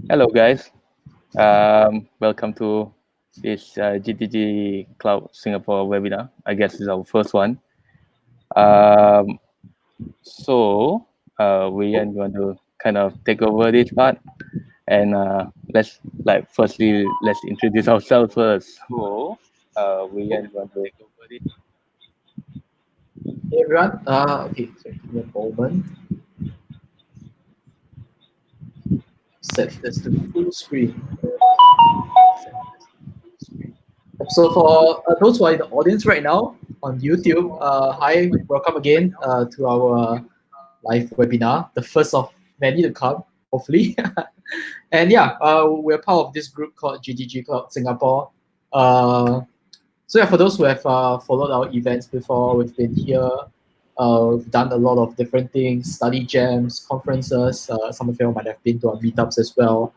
Hello, guys. Welcome to this GTG Cloud Singapore webinar. I guess it's our first one. Um, Weiyuan, you want to kind of take over this part, and let's introduce ourselves first. Weiyuan, you want to take over this? Hey everyone, okay, so give me a moment. Set this to full screen. So for those who are in the audience right now on YouTube, hi, welcome again to our live webinar, the first of many to come, hopefully. And yeah, we're part of this group called GTG Cloud Singapore. So yeah, for those who have followed our events before, we've been here. We've done a lot of different things, study jams, conferences. Some of you might have been to our meetups as well.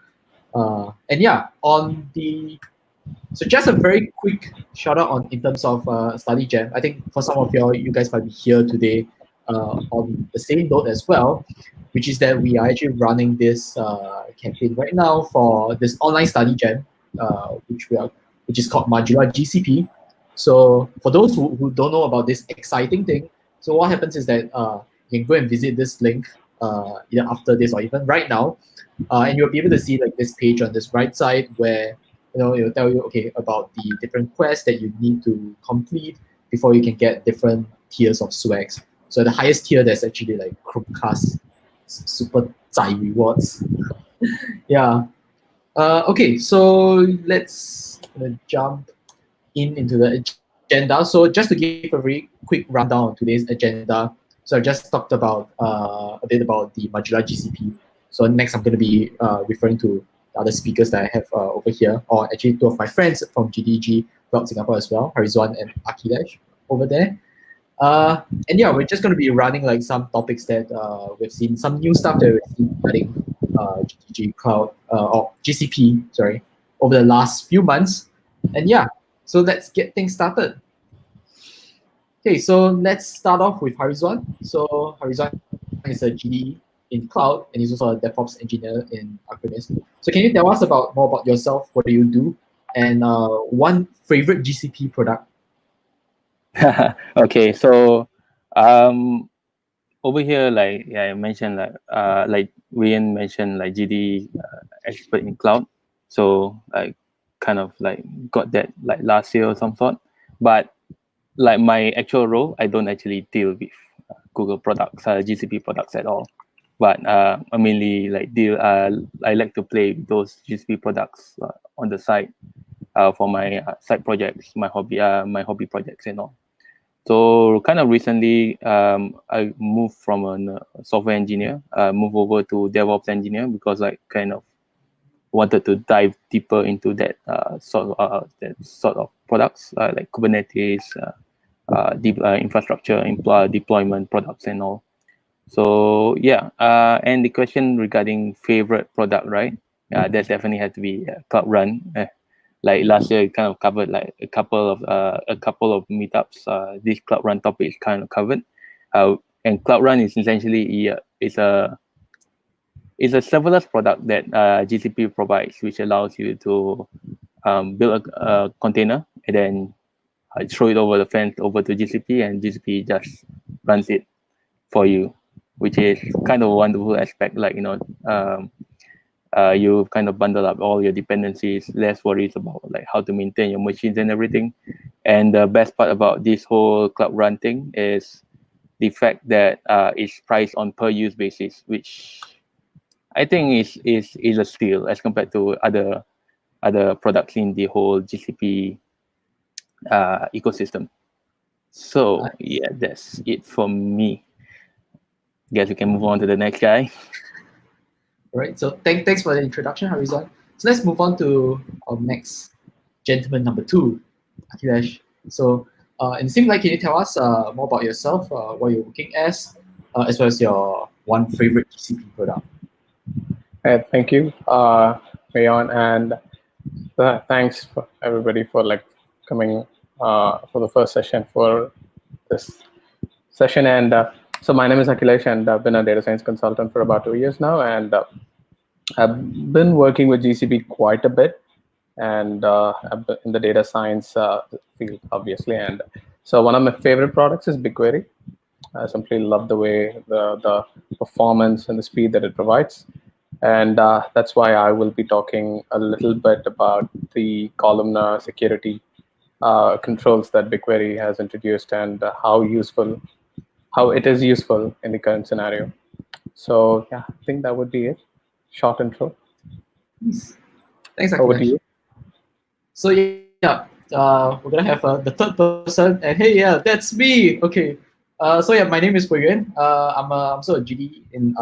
And yeah, so just a very quick shout out in terms of study jam. I think for some of you guys might be here today on the same note as well, which is that we are actually running this campaign right now for this online study jam, which is called MajulahGCP. So for those who don't know about this exciting thing, so what happens is that you can go and visit this link either after this or even right now, and you'll be able to see like this page on this right side where it'll tell you about the different quests that you need to complete before you can get different tiers of swags. So the highest tier, there's actually like Chromecast super zai rewards. Yeah. Okay, so let's jump into the agenda. So just to give a very quick rundown of today's agenda. So I just talked about a bit about the MajulahGCP. So next I'm going to be referring to the other speakers that I have over here, or actually two of my friends from GDG Cloud Singapore as well, Hairizuan and Akilesh over there. And yeah, we're just going to be running like some topics that we've seen, some new stuff that we've seen regarding GTG Cloud or GCP, sorry, over the last few months. And yeah, so let's get things started. Okay, so let's start off with Hairizuan. So Hairizuan is a GD in cloud, and he's also a DevOps engineer in Acronis. So can you tell us more about yourself? What do you do? And one favorite GCP product? Okay, so over here, I mentioned like Weiyuan mentioned like GD expert in cloud. So I kind of like got that like last year or some sort. But like my actual role, I don't actually deal with Google products, GCP products at all. But I mainly like deal. I like to play with those GCP products on the side for my side projects, my hobby projects and all. So kind of recently, I moved from a software engineer, move over to DevOps engineer because I kind of wanted to dive deeper into that sort of products like Kubernetes, infrastructure, deployment products and all. So yeah, and the question regarding favorite product, right? That definitely had to be Cloud Run. Like last year, it kind of covered like a couple of meetups. This Cloud Run topic is kind of covered, and Cloud Run is essentially it's a serverless product that GCP provides, which allows you to build a container and then throw it over the fence over to GCP, and GCP just runs it for you, which is kind of a wonderful aspect. Like you kind of bundle up all your dependencies, less worries about like how to maintain your machines and everything. And the best part about this whole Cloud Run thing is the fact that it's priced on per use basis, which I think is a steal as compared to other products in the whole GCP ecosystem. So yeah, that's it for me. Guess we can move on to the next guy. All right, so thanks for the introduction, Hairizuan. So let's move on to our next gentleman, number 2, Akilesh. So and it seems like, can you tell us more about yourself, what you're working as well as your one favorite GCP product? Hey, thank you, Weiyuan, and thanks for everybody for like coming for the first session for this session. And so my name is Akilesh, and I've been a data science consultant for about 2 years now. And I've been working with GCP quite a bit, and I've been in the data science field, obviously. And so one of my favorite products is BigQuery. I simply love the way the performance and the speed that it provides. And that's why I will be talking a little bit about the columnar security controls that BigQuery has introduced and how it is useful in the current scenario. So yeah, I think that would be it. Short intro. Nice. Thanks, Over to Akilesh. you. So yeah, we're gonna have the third person, and hey, yeah, that's me. Okay. So yeah, my name is Weiyuan. I'm also a GD in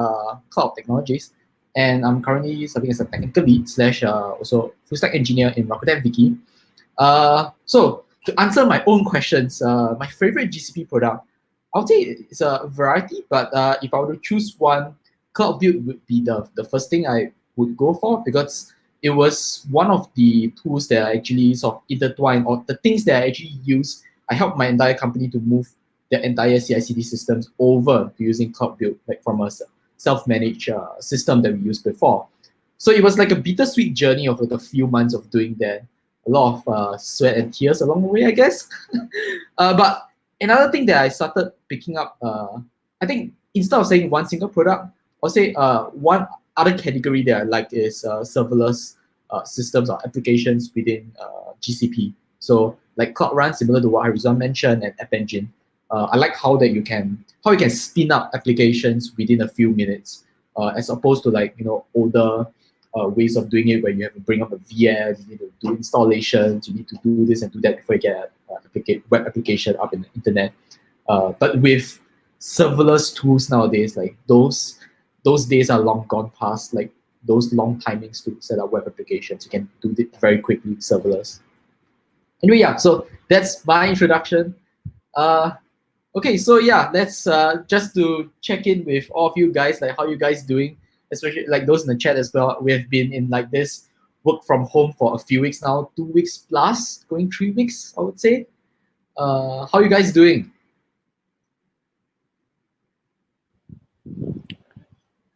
cloud technologies, and I'm currently serving as a technical lead / also full stack engineer in Rakuten Wiki. So to answer my own questions, my favorite GCP product, I would say it's a variety, but if I were to choose one, Cloud Build would be the first thing I would go for, because it was one of the tools that I actually sort of intertwine, or the things that I actually use. I helped my entire company to move their entire CI/CD systems over to using Cloud Build, like from a self-managed system that we used before. So it was like a bittersweet journey of like a few months of doing that. A lot of sweat and tears along the way, I guess. But another thing that I started picking up, I think instead of saying one single product, I'll say one other category that I like is serverless systems or applications within GCP. So like Cloud Run, similar to what Hairizuan mentioned, and App Engine. I like how you can spin up applications within a few minutes, as opposed to like older ways of doing it where you have to bring up a VM, you need to do installations, you need to do this and do that before you get a web application up in the internet. But with serverless tools nowadays, like those days are long gone past. Like those long timings to set up web applications, you can do it very quickly with serverless. Anyway, yeah. So that's my introduction. Okay, so yeah, let's just to check in with all of you guys, like how you guys doing, especially like those in the chat as well. We have been in like this work from home for a few weeks now, 2 weeks plus, going 3 weeks, I would say. How you guys doing?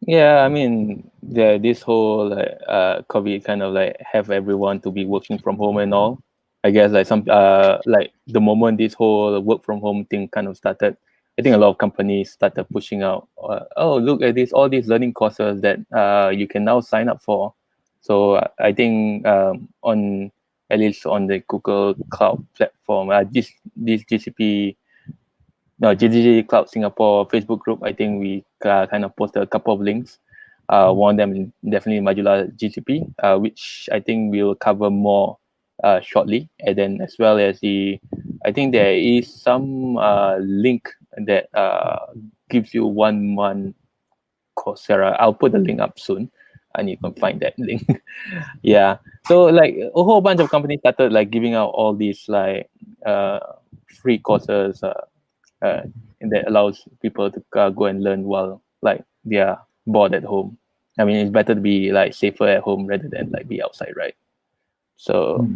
Yeah, I mean, this whole COVID kind of like have everyone to be working from home and all. I guess like like the moment this whole work from home thing kind of started, I think a lot of companies started pushing out. Oh, look at all these learning courses that you can now sign up for. So I think on at least on the Google Cloud platform, this GCP. No, GCP Cloud Singapore Facebook group, I think we kind of posted a couple of links. One of them is definitely MajulahGCP, which I think we'll cover more shortly. And then as well as I think there is some link that gives you 1 month Coursera. I'll put the link up soon and you can find that link. Yeah. So like a whole bunch of companies started like giving out all these like free courses and that allows people to go and learn while like they are bored at home. I mean, it's better to be like safer at home rather than like be outside, right? So,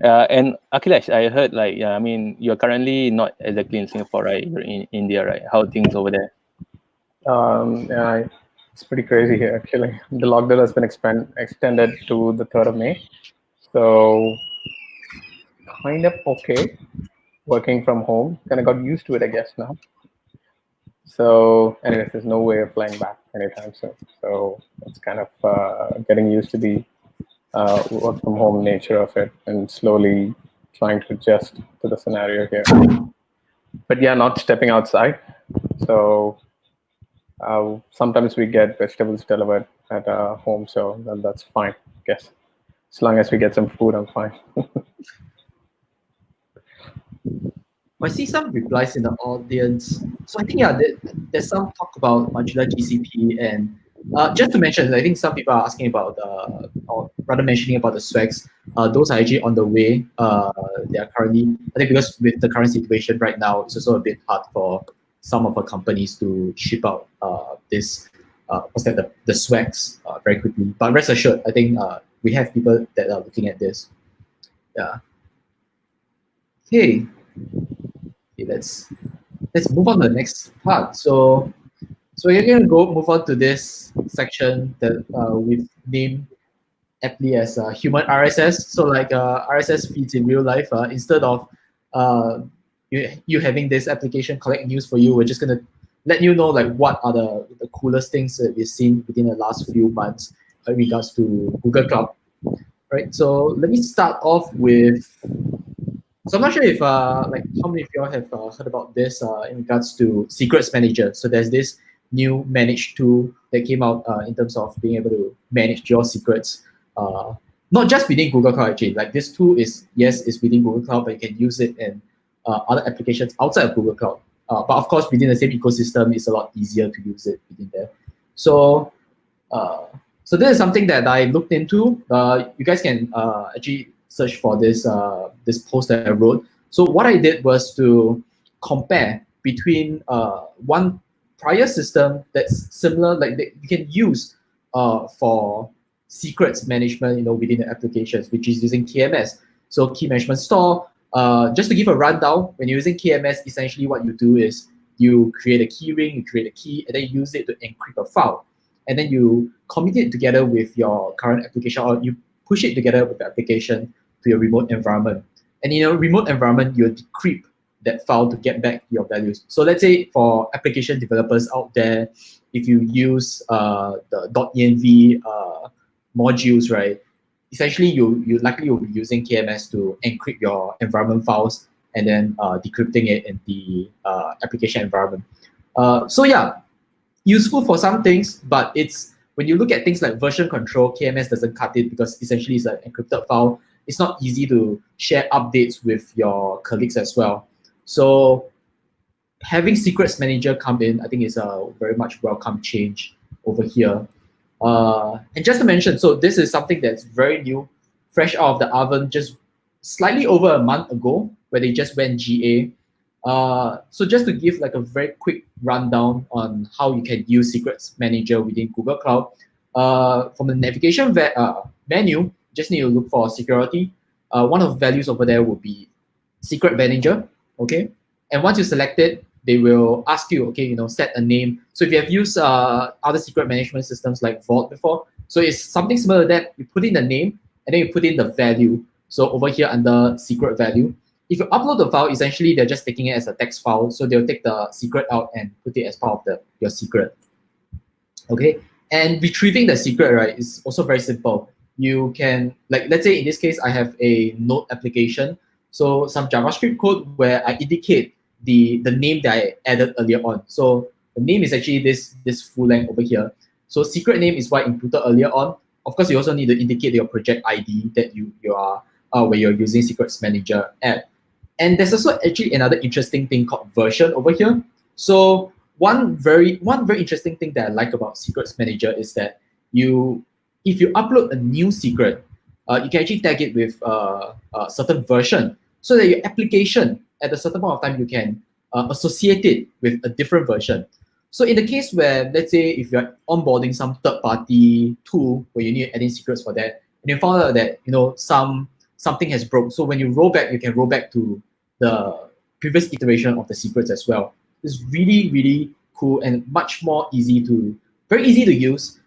and Akilesh, I heard like, yeah, I mean, you're currently not exactly in Singapore, right? You're in India, right? How are things over there? Yeah, it's pretty crazy here actually. The lockdown has been extended to the 3rd of May. So kind of okay. Working from home, kind of got used to it, I guess now. So anyways, there's no way of flying back anytime soon. So it's kind of getting used to the work from home nature of it and slowly trying to adjust to the scenario here. But yeah, not stepping outside. So sometimes we get vegetables delivered at home, so that's fine, I guess. As long as we get some food, I'm fine. I see some replies in the audience. So I think yeah, there's some talk about MajulahGCP, and just to mention, I think some people are asking about or rather mentioning about the swags. Those are actually on the way. They are currently, I think, because with the current situation right now, it's also a bit hard for some of our companies to ship out this the swags very quickly. But rest assured, I think we have people that are looking at this. Yeah. Okay, let's move on to the next part. So So we're going to move on to this section that we've named aptly as human RSS. So like RSS feeds in real life, instead of you having this application collect news for you, we're just going to let you know like what are the coolest things that we've seen within the last few months in regards to Google Cloud. Right. So let me start off with. So I'm not sure if like how many of y'all have heard about this in regards to Secrets Manager. So there's this new managed tool that came out in terms of being able to manage your secrets. Not just within Google Cloud actually. Like this tool is within Google Cloud, but you can use it in other applications outside of Google Cloud. But of course, within the same ecosystem, it's a lot easier to use it within there. So so this is something that I looked into. You guys can actually search for this this post that I wrote. So what I did was to compare between one prior system that's similar, like that you can use for secrets management, within the applications, which is using KMS. So key management store. Just to give a rundown, when you're using KMS, essentially what you do is you create a key ring, you create a key, and then you use it to encrypt a file. And then you commit it together with your current application, or you push it together with the application to your remote environment. And in a remote environment, you decrypt that file to get back your values. So let's say for application developers out there, if you use the .env modules, right? Essentially, you likely will be using KMS to encrypt your environment files and then decrypting it in the application environment. So yeah, useful for some things, but it's when you look at things like version control, KMS doesn't cut it because essentially it's an encrypted file. It's not easy to share updates with your colleagues as well. So having Secrets Manager come in, I think is a very much welcome change over here. And just to mention, so this is something that's very new, fresh out of the oven, just slightly over a month ago, where they just went GA. So just to give like a very quick rundown on how you can use Secrets Manager within Google Cloud. From the navigation menu, just need to look for security. One of the values over there will be Secret Manager, okay? And once you select it, they will ask you, okay, set a name. So if you have used other secret management systems like Vault before, so it's something similar to that. You put in the name and then you put in the value. So over here under secret value, if you upload the file, essentially they're just taking it as a text file. So they'll take the secret out and put it as part of your secret. Okay, and retrieving the secret, right, is also very simple. You can, like, let's say in this case, I have a Node application. So some JavaScript code where I indicate the name that I added earlier on. So the name is actually this full length over here. So secret name is what I included earlier on. Of course, you also need to indicate your project ID that you are where you're using Secrets Manager at. And there's also actually another interesting thing called version over here. So one very interesting thing that I like about Secrets Manager is that if you upload a new secret, you can actually tag it with a certain version, so that your application at a certain point of time you can associate it with a different version. So in the case where, let's say, if you're onboarding some third-party tool where you need to add in secrets for that, and you found out that something has broke, so when you roll back, you can roll back to the previous iteration of the secrets as well. It's really, really cool and very easy to use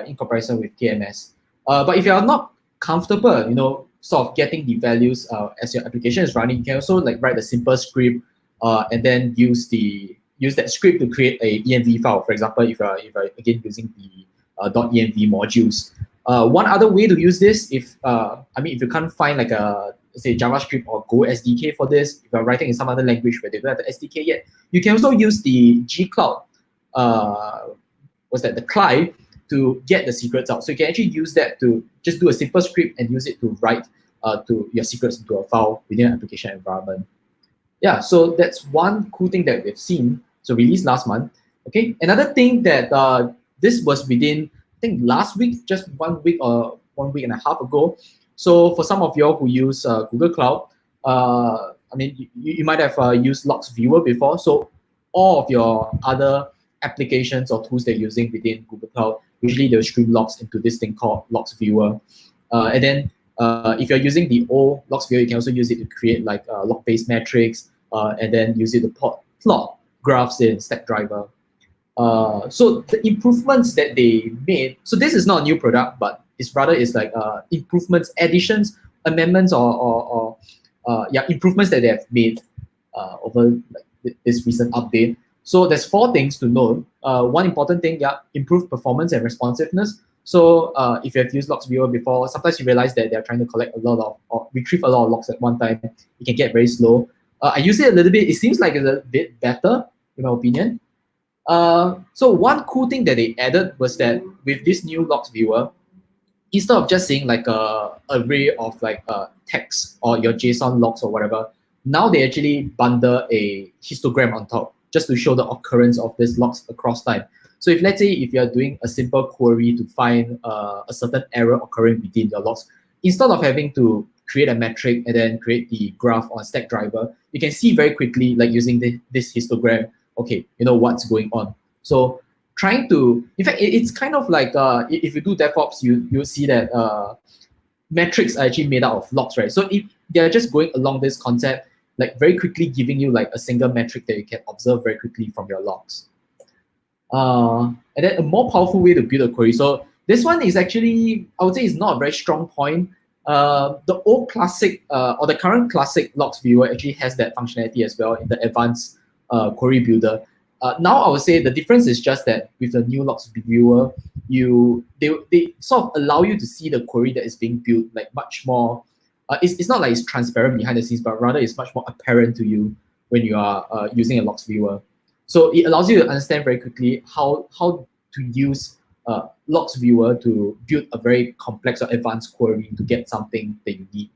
in comparison with KMS. But if you're not comfortable, sort of getting the values as your application is running, you can also like write a simple script and then use that script to create a env file. For example, if you're again using the .env modules. One other way to use this, if you can't find like a, say, JavaScript or Go SDK for this, if you're writing in some other language where they don't have the SDK yet, you can also use the Qwiklab, the CLI, to get the secrets out. So you can actually use that to just do a simple script and use it to write to your secrets into a file within an application environment. Yeah, so that's one cool thing that we've seen. So released last month. Okay, another thing that this was within, I think last week, just 1 week or 1 week and a half ago. So for some of you who use Google Cloud, you might have used Logs Viewer before. So all of your other applications or tools that you're using within Google Cloud, usually they'll stream logs into this thing called Logs Viewer. And then if you're using the old Logs Viewer, you can also use it to create like log-based metrics and then use it to plot graphs in Stackdriver. So the improvements that they made, so this is not a new product, but it's rather is like improvements, additions, amendments, or improvements that they have made over like this recent update. So there's 4 things to note. One important thing, improved performance and responsiveness. So if you have used logs viewer before, sometimes you realize that they're trying to collect a lot of, or retrieve a lot of logs at one time. It can get very slow. I use it a little bit. It seems like it's a bit better, in my opinion. So one cool thing that they added was that with this new logs viewer, instead of just seeing like a array of like text or your JSON logs or whatever, now they actually bundle a histogram on top just to show the occurrence of these logs across time. So if let's say if you're doing a simple query to find a certain error occurring within your logs, instead of having to create a metric and then create the graph on Stackdriver, you can see very quickly, like using this histogram, okay, you know what's going on. So trying to, in fact, it's kind of like if you do DevOps, you'll see that metrics are actually made out of logs, right? So if they're just going along this concept, like very quickly giving you like a single metric that you can observe very quickly from your logs. And then a more powerful way to build a query. So this one is actually, I would say, is not a very strong point. The old classic or the current classic logs viewer actually has that functionality as well in the advanced query builder. Now I would say the difference is just that with the new logs viewer, they sort of allow you to see the query that is being built like much more. It's not like it's transparent behind the scenes, but rather it's much more apparent to you when you are using a logs viewer. So it allows you to understand very quickly how to use logs viewer to build a very complex or advanced query to get something that you need.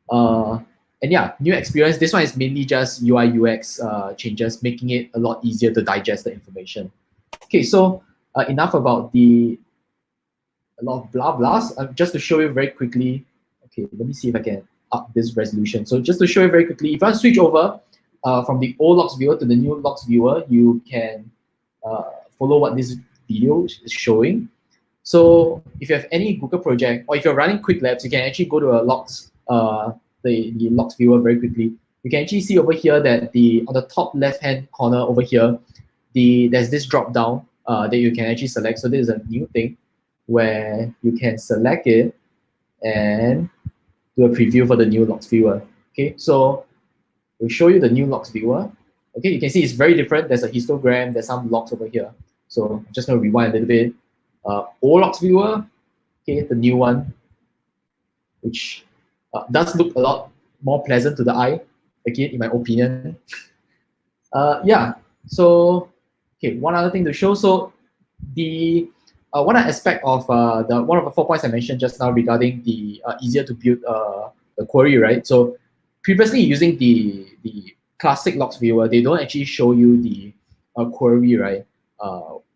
And yeah, new experience. This one is mainly just UI UX changes, making it a lot easier to digest the information. Okay, so enough about a lot of blah blahs. Just to show you very quickly. Okay, let me see if I can up this resolution. So just to show you very quickly, if I switch over from the old logs viewer to the new logs viewer, you can follow what this video is showing. So if you have any Google project, or if you're running Qwiklabs, you can actually go to a logs, the logs viewer very quickly. You can actually see over here that on the top left-hand corner over here, there's this drop down that you can actually select. So this is a new thing where you can select it and do a preview for the new logs viewer. Okay, so we'll show you the new logs viewer. Okay, you can see it's very different. There's a histogram, there's some logs over here. So I'm just going to rewind a little bit. Old logs viewer, okay, the new one, which does look a lot more pleasant to the eye, again, in my opinion. Yeah, so, okay, one other thing to show. So the one aspect of one of the 4 points I mentioned just now regarding the easier to build the query, right? So previously using the classic logs viewer, they don't actually show you the query, right?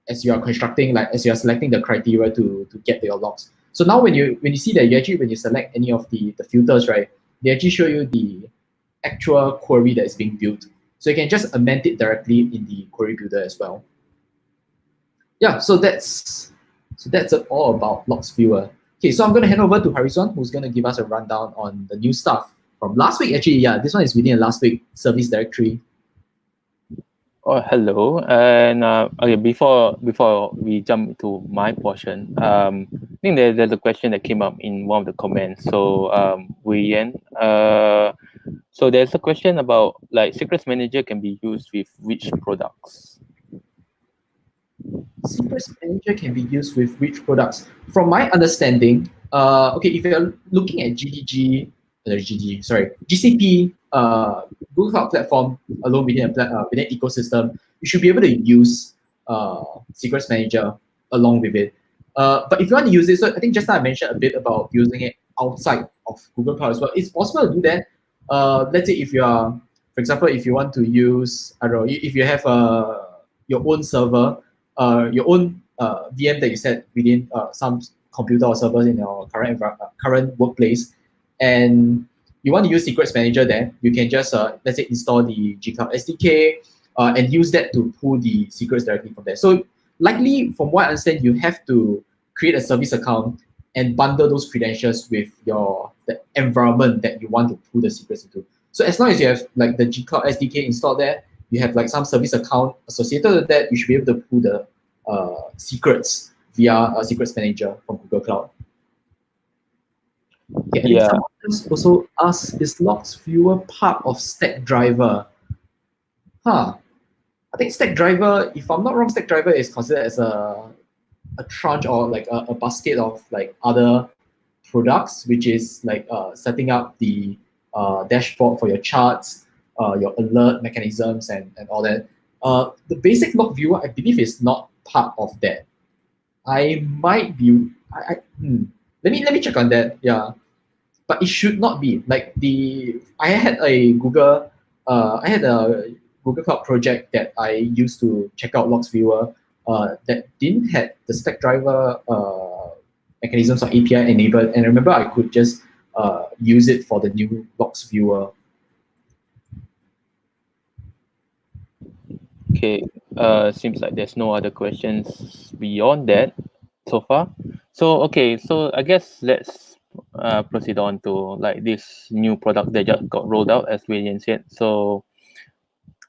As you are constructing, like as you are selecting the criteria to get your logs. So now when you see that when you select any of the filters, right, they actually show you the actual query that is being built. So you can just amend it directly in the query builder as well. Yeah, so that's all about logs viewer. Okay, so I'm going to hand over to Hairizuan, who's going to give us a rundown on the new stuff from last week. Actually, yeah, this one is within the last week service directory. Oh, hello. And okay, before we jump into my portion, I think there's a question that came up in one of the comments. So Weiyuan, so there's a question about like Secrets Manager can be used with which products? Secrets Manager can be used with which products? From my understanding, okay, if you're looking at GCP, Google Cloud Platform alone within an ecosystem, you should be able to use Secrets Manager along with it. But if you want to use it, so I think just now I mentioned a bit about using it outside of Google Cloud as well. It's possible to do that. Let's say if you are, for example, if you want to use, I don't know, if you have your own server, your own VM that you set within some computer or servers in your current workplace, and you want to use Secrets Manager there, you can just, let's say, install the Qwiklab SDK and use that to pull the secrets directly from there. So likely, from what I understand, you have to create a service account and bundle those credentials with the environment that you want to pull the secrets into. So as long as you have like the Qwiklab SDK installed there, you have like some service account associated with that, you should be able to pull the secrets via a secrets manager from Google Cloud. Okay, I think Yeah. someone else also asked, is Logs Viewer part of Stackdriver? I think Stackdriver, if I'm not wrong, Stackdriver is considered as a tranche or like a basket of like other products, which is like setting up the dashboard for your charts, your alert mechanisms, and all that. The basic log viewer, I believe, is not part of that. I might be. Let me check on that. Yeah, but it should not be like the. I had a Google Cloud project that I used to check out logs viewer that didn't have the Stackdriver mechanisms or API enabled, and I remember I could just use it for the new logs viewer. Okay, seems like there's no other questions beyond that so far. So okay, so I guess let's proceed on to like this new product that just got rolled out, as Weiyuan said. So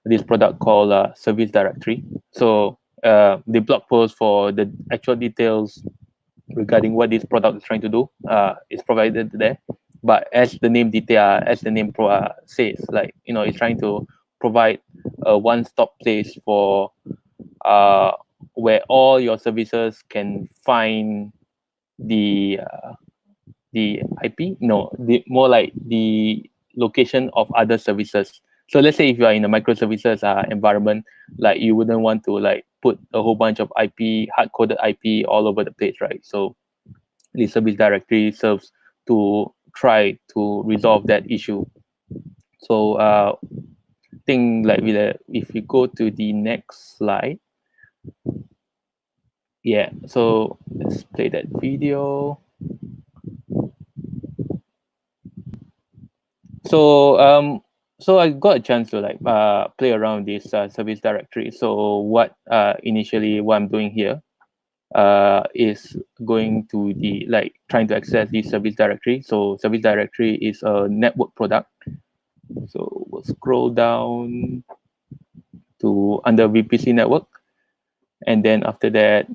this product called Service Directory. So the blog post for the actual details regarding what this product is trying to do is provided there. But as the name says, like it's trying to provide a one-stop place for where all your services can find the IP. No, more like the location of other services. So let's say if you are in a microservices environment, like you wouldn't want to like put a whole bunch of IP, hard-coded IP all over the place, right? So the service directory serves to try to resolve that issue. So think like if you go to the next slide, yeah. So let's play that video. So I got a chance to like play around this service directory. So initially what I'm doing here is going to the trying to access the service directory. So service directory is a network product. So we'll scroll down to under VPC network, and then after that,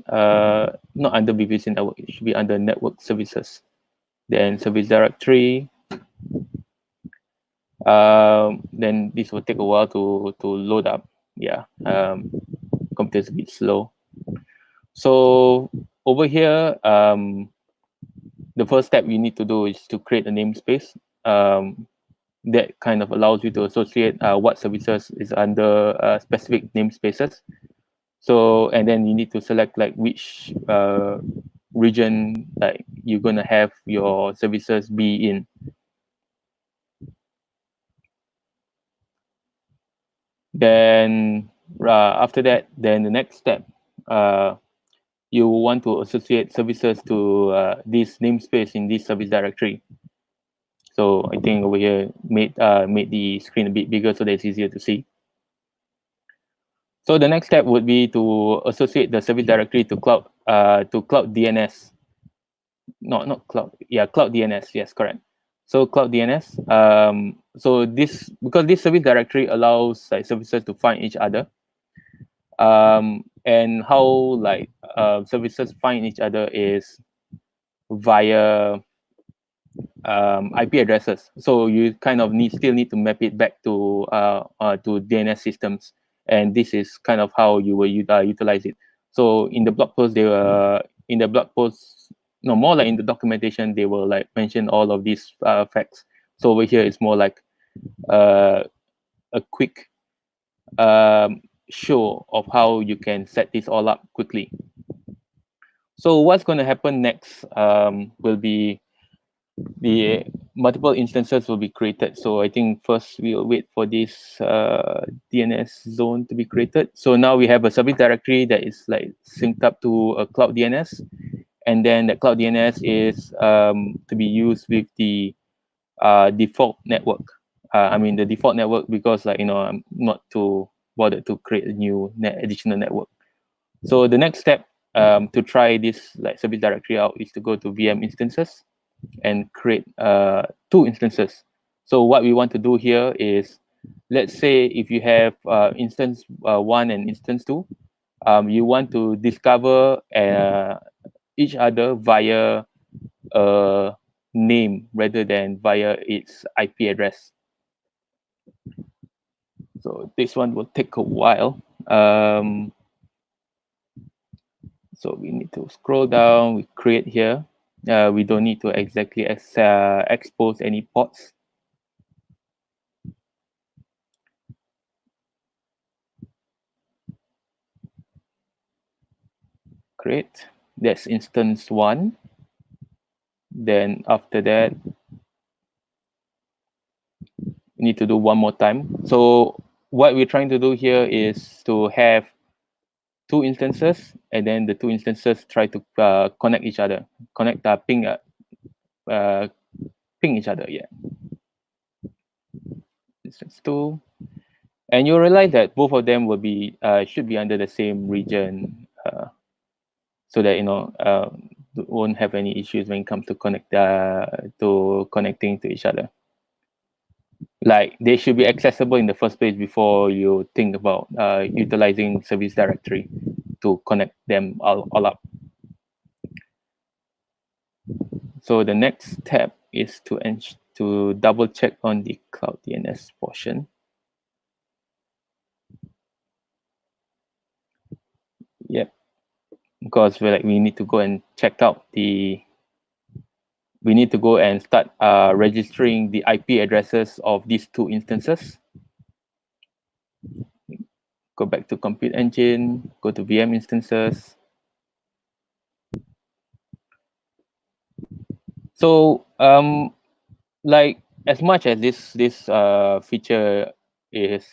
not under VPC network, it should be under network services. Then service directory. Then this will take a while to load up. Yeah, computer's a bit slow. So over here, the first step you need to do is to create a namespace. That kind of allows you to associate what services is under specific namespaces. So, and then you need to select like which region like you're gonna have your services be in. Then after that, then the next step, you want to associate services to this namespace in this service directory. So I think over here made the screen a bit bigger so that it's easier to see. So the next step would be to associate the service directory to cloud DNS. No, not cloud. Yeah, cloud DNS. Yes, correct. So cloud DNS. So because this service directory allows like services to find each other. And how like services find each other is via IP addresses. So you kind of still need to map it back to DNS systems, and this is kind of how you will utilize it. So in the blog post, more like in the documentation, they will like mention all of these facts. So over here, it's more like a quick show of how you can set this all up quickly. So what's going to happen next will be the multiple instances will be created. So I think first we'll wait for this DNS zone to be created. So now we have a service directory that is like synced up to a cloud DNS, and then the cloud DNS is to be used with the default network. I mean the default network because I'm not too bothered to create a new additional network. So the next step to try this like service directory out is to go to VM instances and create 2 instances. So what we want to do here is let's say if you have instance 1 and instance 2, you want to discover each other via a name rather than via its IP address. So this one will take a while. So we need to scroll down, we create here. We don't need to exactly expose any ports. Create, that's instance 1. Then after that, we need to do one more time. So what we're trying to do here is to have 2 instances, and then the 2 instances try to connect each other, ping each other. Yeah, instance 2, and you realize that both of them will be should be under the same region, so that won't have any issues when it comes to connecting to each other. Like they should be accessible in the first place before you think about utilizing service directory to connect them all up. So the next step is to double check on the cloud DNS portion. Yep, because we need to go and check out we need to go and start registering the IP addresses of these 2 instances. Go back to compute engine, go to VM instances. So like as much as this feature is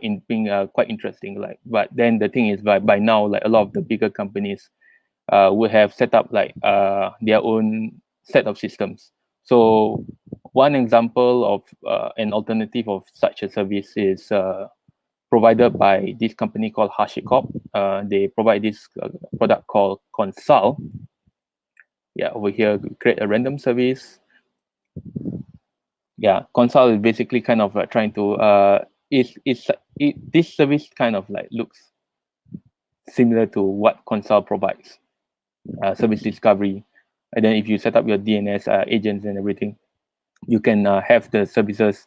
in being quite interesting, but then the thing is by now, like a lot of the bigger companies will have set up like their own set of systems. So one example of an alternative of such a service is provided by this company called HashiCorp. They provide this product called Console. Yeah, over here, create a random service. Yeah, Console is basically kind of trying to this service kind of like looks similar to what Console provides, service discovery. And then if you set up your DNS agents and everything, you can have the services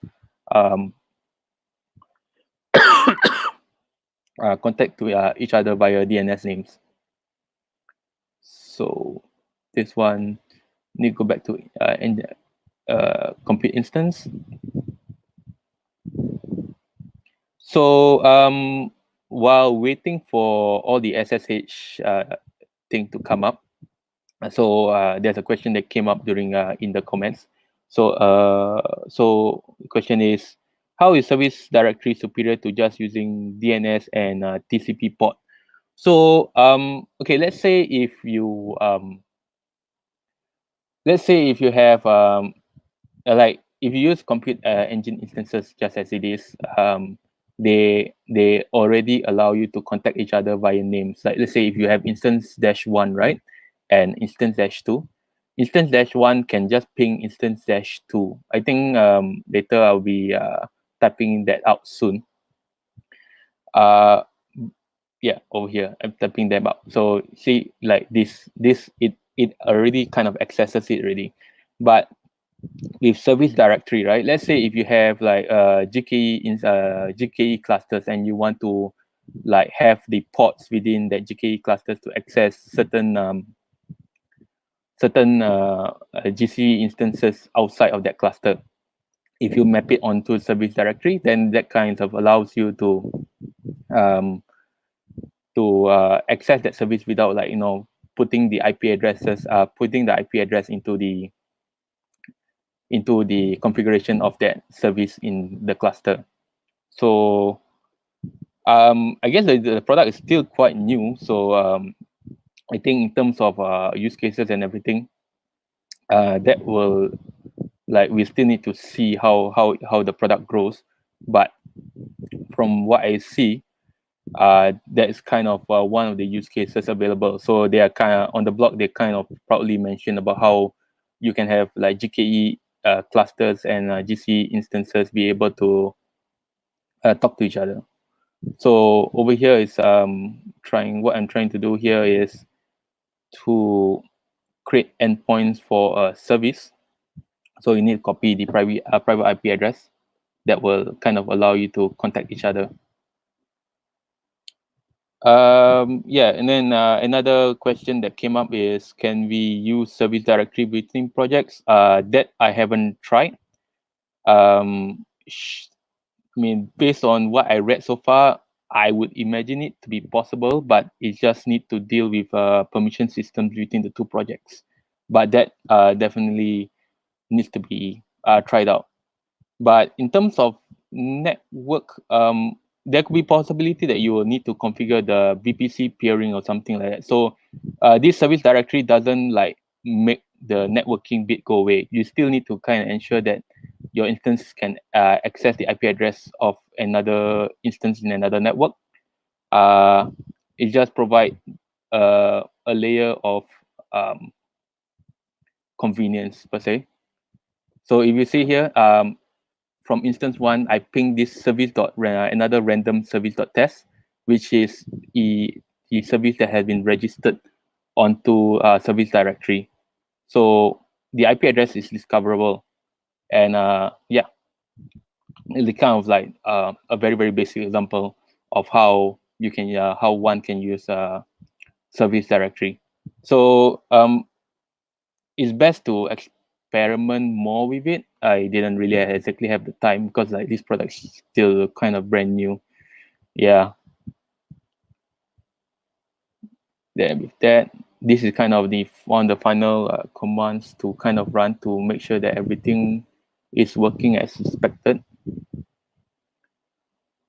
contact to each other via DNS names. So this one need to go back to compute instance. So while waiting for all the SSH thing to come up, so there's a question that came up during in the comments. So so the question is, how is service directory superior to just using DNS and TCP port? So okay, let's say if you have like if you use compute engine instances just as it is, they already allow you to contact each other via names. Like let's say if you have instance -1, right, and instance -2, instance -1 can just ping instance -2. I think later I'll be typing that out soon. Yeah, over here I'm typing them out. So see, like this it already kind of accesses it already. But with service directory, right, let's say if you have like GKE clusters and you want to like have the ports within that GKE clusters to access certain GCE instances outside of that cluster, if you map it onto service directory, then that kind of allows you to access that service without like putting the IP addresses putting the IP address into the configuration of that service in the cluster. So I guess the product is still quite new. So I think in terms of use cases and everything, that will we still need to see how the product grows. But from what I see, that is kind of one of the use cases available. So they are kind of on the blog. They kind of proudly mention about how you can have like GKE clusters and GCE instances be able to talk to each other. So over here is what I'm trying to do here is to create endpoints for a service. So you need to copy the private IP address that will kind of allow you to contact each other. Yeah, and then another question that came up is, can we use service directory between projects? That I haven't tried. I mean, based on what I read so far, I would imagine it to be possible, but it just need to deal with permission systems between the two projects. But that definitely needs to be tried out. But in terms of network, there could be possibility that you will need to configure the VPC peering or something like that. So this service directory doesn't like make the networking bit go away. You still need to kind of ensure that your instance can access the IP address of another instance in another network. It just provide a layer of convenience per se. So if you see here, from instance 1, I ping this service another random service.test, which is the service that has been registered onto service directory. So the IP address is discoverable, and yeah, it's kind of like a very, very basic example of how you can how one can use service directory. So it's best to experiment more with it. I didn't really exactly have the time because like this product is still kind of brand new. Yeah. Then with that, this is kind of one of the final commands to kind of run to make sure that everything is working as expected.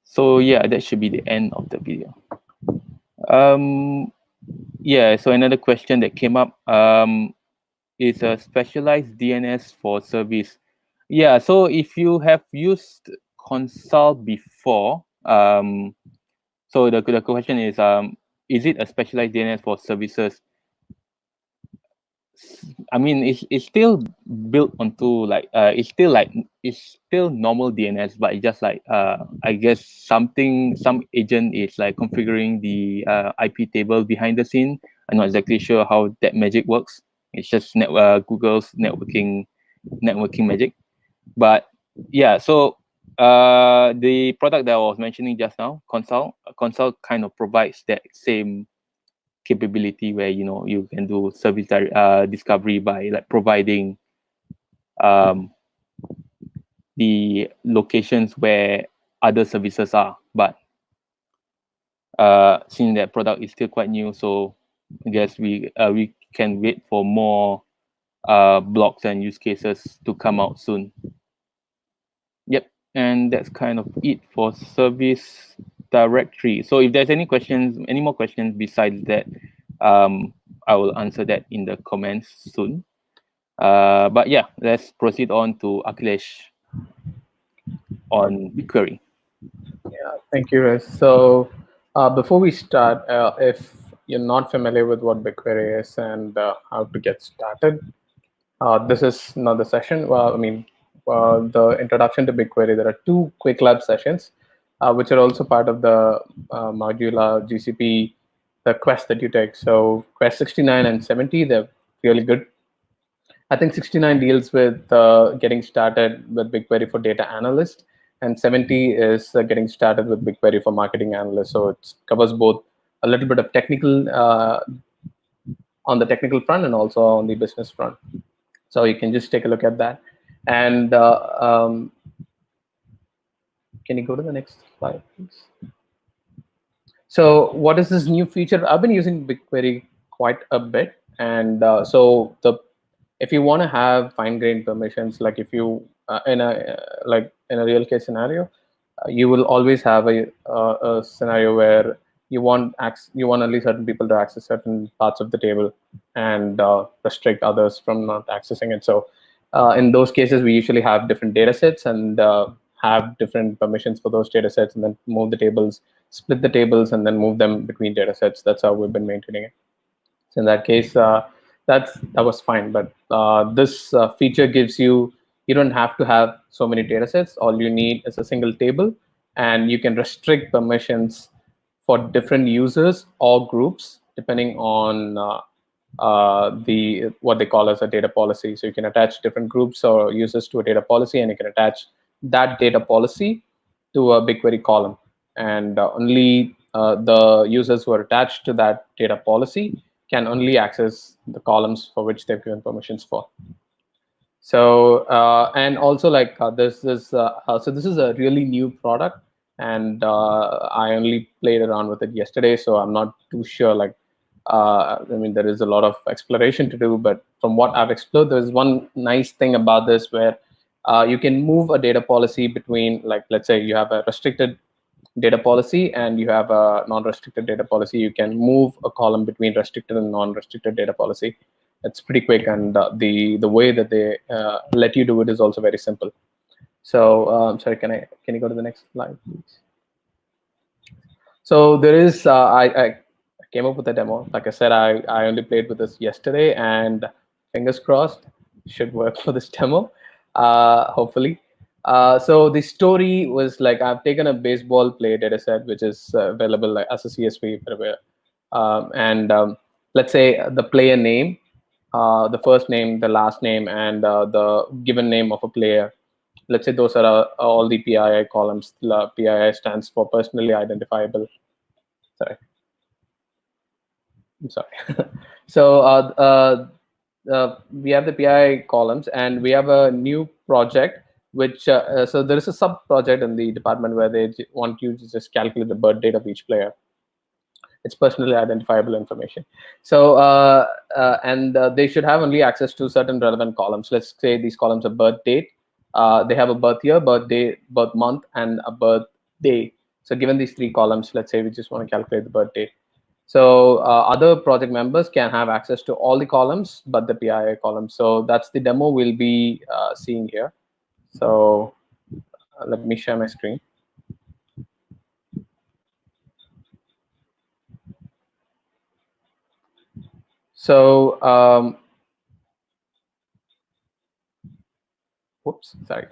So yeah, that should be the end of the video. Yeah, so another question that came up is a specialized DNS for service. Yeah, so if you have used Consult before, so the question is it a specialized DNS for services? I mean, it's still built onto like it's still normal DNS, but it's just like I guess some agent is like configuring the IP table behind the scene. I'm not exactly sure how that magic works. It's just Google's networking magic. But yeah, so the product that I was mentioning just now, Consult kind of provides that same capability where you can do service discovery by like providing the locations where other services are. But since that product is still quite new, so I guess we can wait for more blocks and use cases to come out soon. Yep, and that's kind of it for service directory. So if there's any more questions besides that, I will answer that in the comments soon. But yeah, let's proceed on to Akilesh on BigQuery. Yeah, thank you, Riz. So before we start, if you're not familiar with what BigQuery is and how to get started, this is not the session. Well, I mean, the introduction to BigQuery. There are 2 Qwiklab sessions, which are also part of the MajulahGCP, the quest that you take. So quest 69 and 70, they're really good. I think 69 deals with getting started with BigQuery for data analyst, and 70 is getting started with BigQuery for marketing analyst. So it covers both a little bit of technical on the technical front and also on the business front. So you can just take a look at that. And can you go to the next slide, please? So what is this new feature? I've been using BigQuery quite a bit. And so if you want to have fine-grained permissions, like if you in a real case scenario, you will always have a scenario where you want only certain people to access certain parts of the table and restrict others from not accessing it. So in those cases, we usually have different data sets and have different permissions for those data sets, and then move the tables, split the tables, and then move them between data sets. That's how we've been maintaining it. So in that case, that was fine. But this feature gives you don't have to have so many data sets. All you need is a single table, and you can restrict permissions for different users or groups depending on what they call as a data policy. So you can attach different groups or users to a data policy, and you can attach that data policy to a BigQuery column. And only the users who are attached to that data policy can only access the columns for which they've given permissions for. So and also like this so this is a really new product, and I only played around with it yesterday, so I'm not too sure. Like I mean, there is a lot of exploration to do, but from what I've explored, there's one nice thing about this where you can move a data policy between, like, let's say you have a restricted data policy and you have a non-restricted data policy. You can move a column between restricted and non-restricted data policy. It's pretty quick, and the way that they let you do it is also very simple. So sorry, can you go to the next slide, please? So there is I came up with a demo. Like I said, I only played with this yesterday, and fingers crossed, should work for this demo, hopefully. So the story was like, I've taken a baseball player data set, which is available like, as a CSV everywhere. Let's say the player name, the first name, the last name, and the given name of a player. Let's say those are all the PII columns. PII stands for personally identifiable. Sorry. I'm sorry. So we have the PII columns, and we have a new project, which so there is a sub project in the department where they want you to just calculate the birth date of each player. It's personally identifiable information. So they should have only access to certain relevant columns. Let's say these columns are birth date. They have a birth year, birth day, birth month, and a birth day. So given these three columns, let's say we just want to calculate the birth date. So other project members can have access to all the columns but the PII column. So that's the demo we'll be seeing here. So let me share my screen. So whoops, sorry.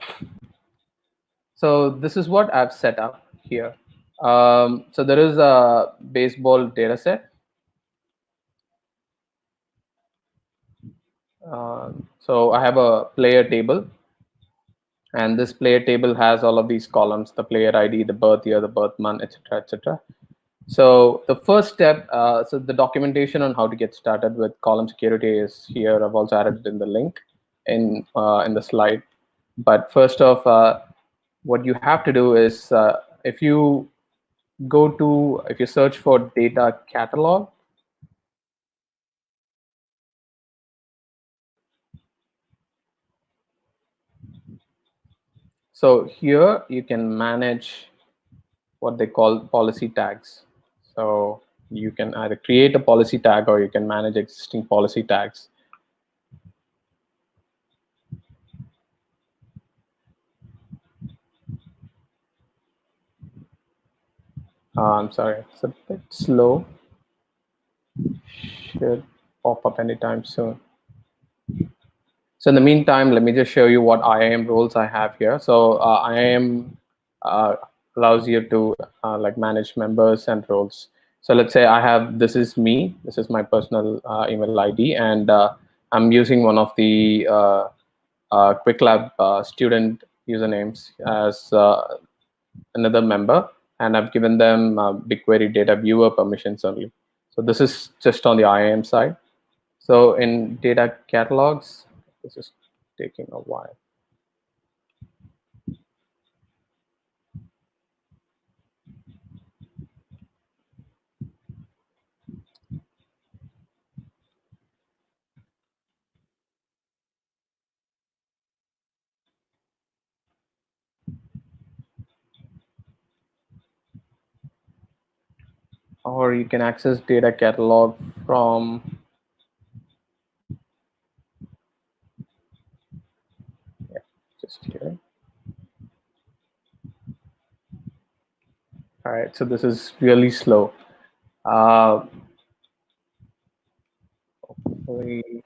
So this is what I've set up here. So there is a baseball data set. So I have a player table, and this player table has all of these columns: the player ID, the birth year, the birth month, etc., etc. So the first step, so the documentation on how to get started with column security is here. I've also added it in the link in the slide. But first off, what you have to do is if you search for data catalog, so here you can manage what they call policy tags. So you can either create a policy tag or you can manage existing policy tags. I'm sorry, it's a bit slow. Should pop up anytime soon. So in the meantime, let me just show you what IAM roles I have here. So IAM allows you to like manage members and roles. So let's say I have, this is me, this is my personal email ID, and I'm using one of the Qwiklab student usernames as another member, and I've given them BigQuery data viewer permissions only. So this is just on the IAM side. So in data catalogs, this is taking a while. Or you can access data catalog from just here. All right, so this is really slow. Hopefully,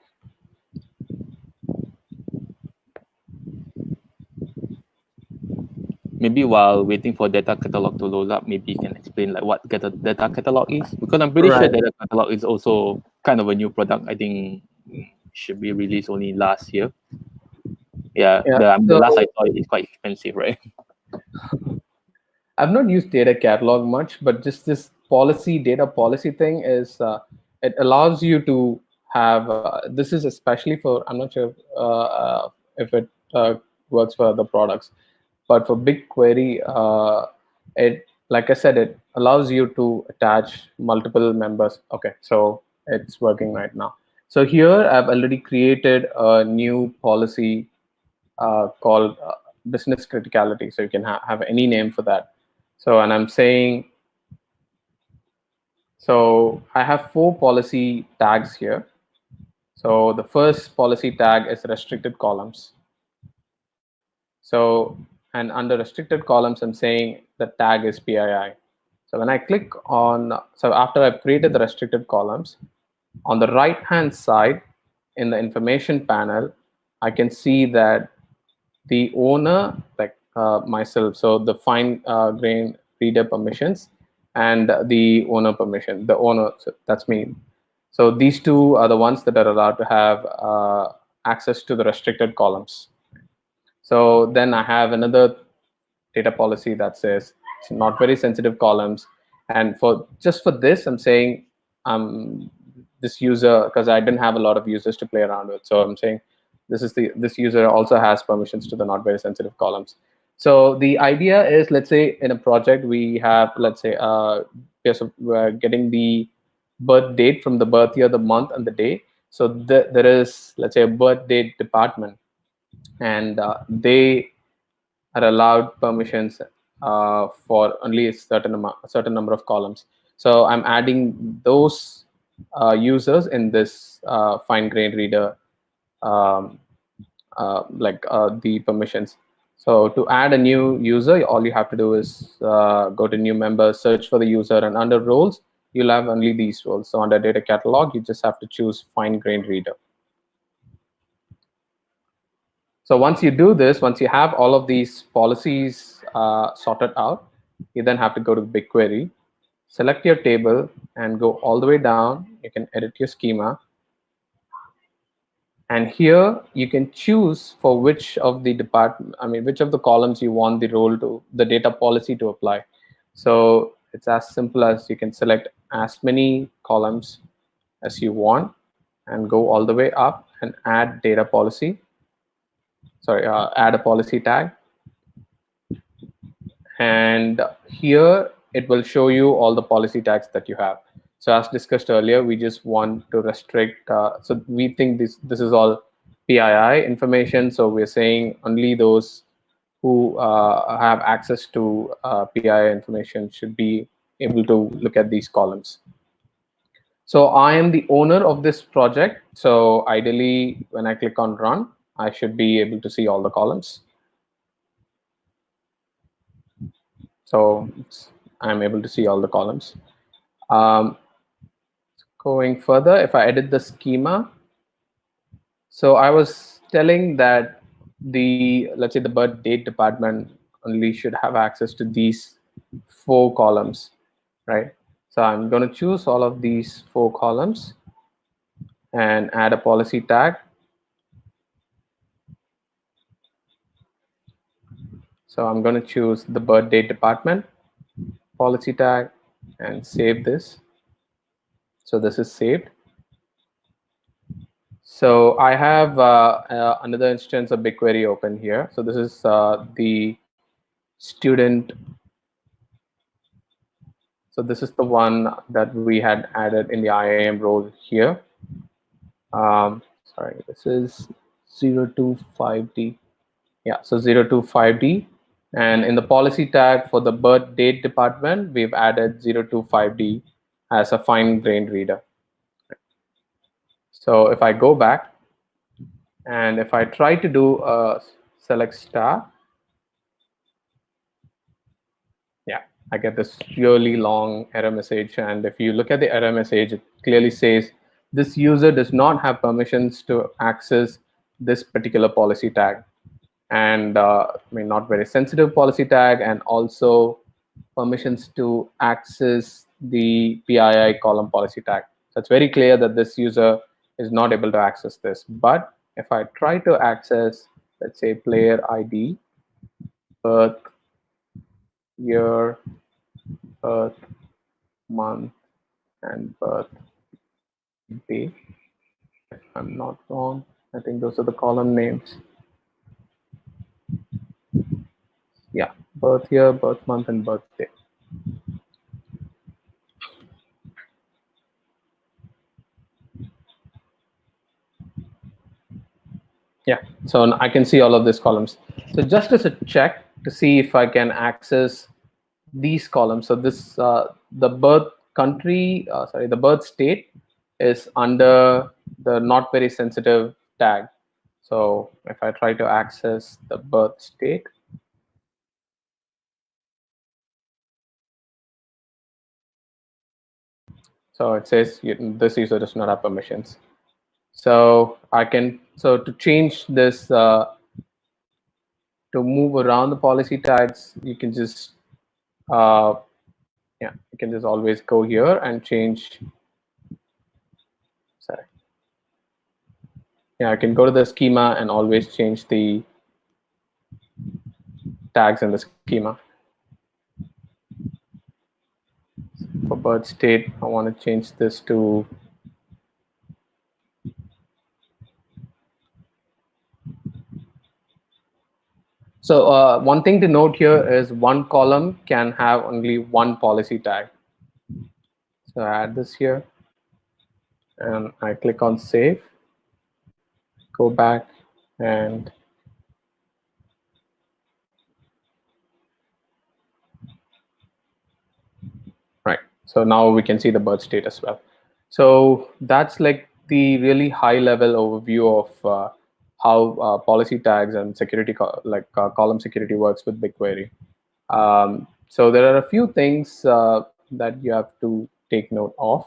maybe while waiting for data catalog to load up, maybe you can explain like what data catalog is, because I'm pretty sure Right. data catalog is also kind of a new product. I think should be released only last year. Yeah, Yeah. the last I So saw it is quite expensive, right? I've not used data catalog much, but just this data policy thing is it allows you to have. This is especially for, I'm not sure if it works for other products, but for BigQuery, it, like I said, it allows you to attach multiple members. Okay, so it's working right now. So here I've already created a new policy called business criticality. So you can have any name for that. So, and I'm saying, so I have 4 policy tags here. So the first policy tag is restricted columns. So, and under restricted columns, I'm saying the tag is PII. So when I click on, so after I've created the restricted columns, on the right-hand side in the information panel, I can see that the owner, like myself, so the fine grain reader permissions and the owner permission, the owner, so that's me. So these two are the ones that are allowed to have access to the restricted columns. So then I have another data policy that says it's not very sensitive columns. And for just for this, I'm saying this user, because I didn't have a lot of users to play around with. So I'm saying this user also has permissions to the not very sensitive columns. So the idea is, let's say in a project we have, let's say we're getting the birth date from the birth year, the month, and the day. So there is, let's say, a birth date department, and they are allowed permissions for only a certain number of columns. So I'm adding those users in this fine grained reader, um, the permissions. So to add a new user, all you have to do is go to new member, search for the user, and under roles, you'll have only these roles. So under data catalog, you just have to choose fine grained reader. So once you do this, once you have all of these policies sorted out, you then have to go to BigQuery, select your table, and go all the way down. You can edit your schema. And here you can choose for which of the which of the columns you want the data policy to apply. So it's as simple as you can select as many columns as you want and go all the way up and add data policy. Sorry, add a policy tag. And here it will show you all the policy tags that you have. So as discussed earlier, we just want to restrict, so we think this is all PII information. So we're saying only those who have access to PII information should be able to look at these columns. So I am the owner of this project. So ideally, when I click on run, I should be able to see all the columns. So I'm able to see all the columns. Going further, if I edit the schema, so I was telling that let's say the birth date department only should have access to these 4 columns, right? So I'm going to choose all of these 4 columns and add a policy tag. So I'm going to choose the birth date department policy tag and save this. So this is saved. So I have another instance of BigQuery open here. So this is the student. So this is the one that we had added in the IAM role here. Sorry, this is 025D. Yeah, so 025D. And in the policy tag for the birth date department, we've added 025D as a fine-grained reader. So if I go back and if I try to do a select star, yeah, I get this really long error message. And if you look at the error message, it clearly says this user does not have permissions to access this particular policy tag. and not very sensitive policy tag, and also permissions to access the PII column policy tag. So it's very clear that this user is not able to access this. But if I try to access, let's say, player ID, birth year, birth month, and birth day, if I'm not wrong, I think those are the column names. Yeah, birth year, birth month, and birthday. Yeah, so I can see all of these columns. So just as a check to see if I can access these columns. So this the birth country, the birth state is under the not very sensitive tag. So if I try to access the birth state, so it says this user does not have permissions. So I can, so to change this, to move around the policy tags, you can just you can just always go here and change. Sorry. Yeah, I can go to the schema and always change the tags in the schema. For birth state, I want to change this to so one thing to note here is one column can have only one policy tag. So I add this here and I click on save, go back, and right. So now we can see the birth state as well. So that's like the really high level overview of how policy tags and security column security works with BigQuery. So there are a few things that you have to take note of.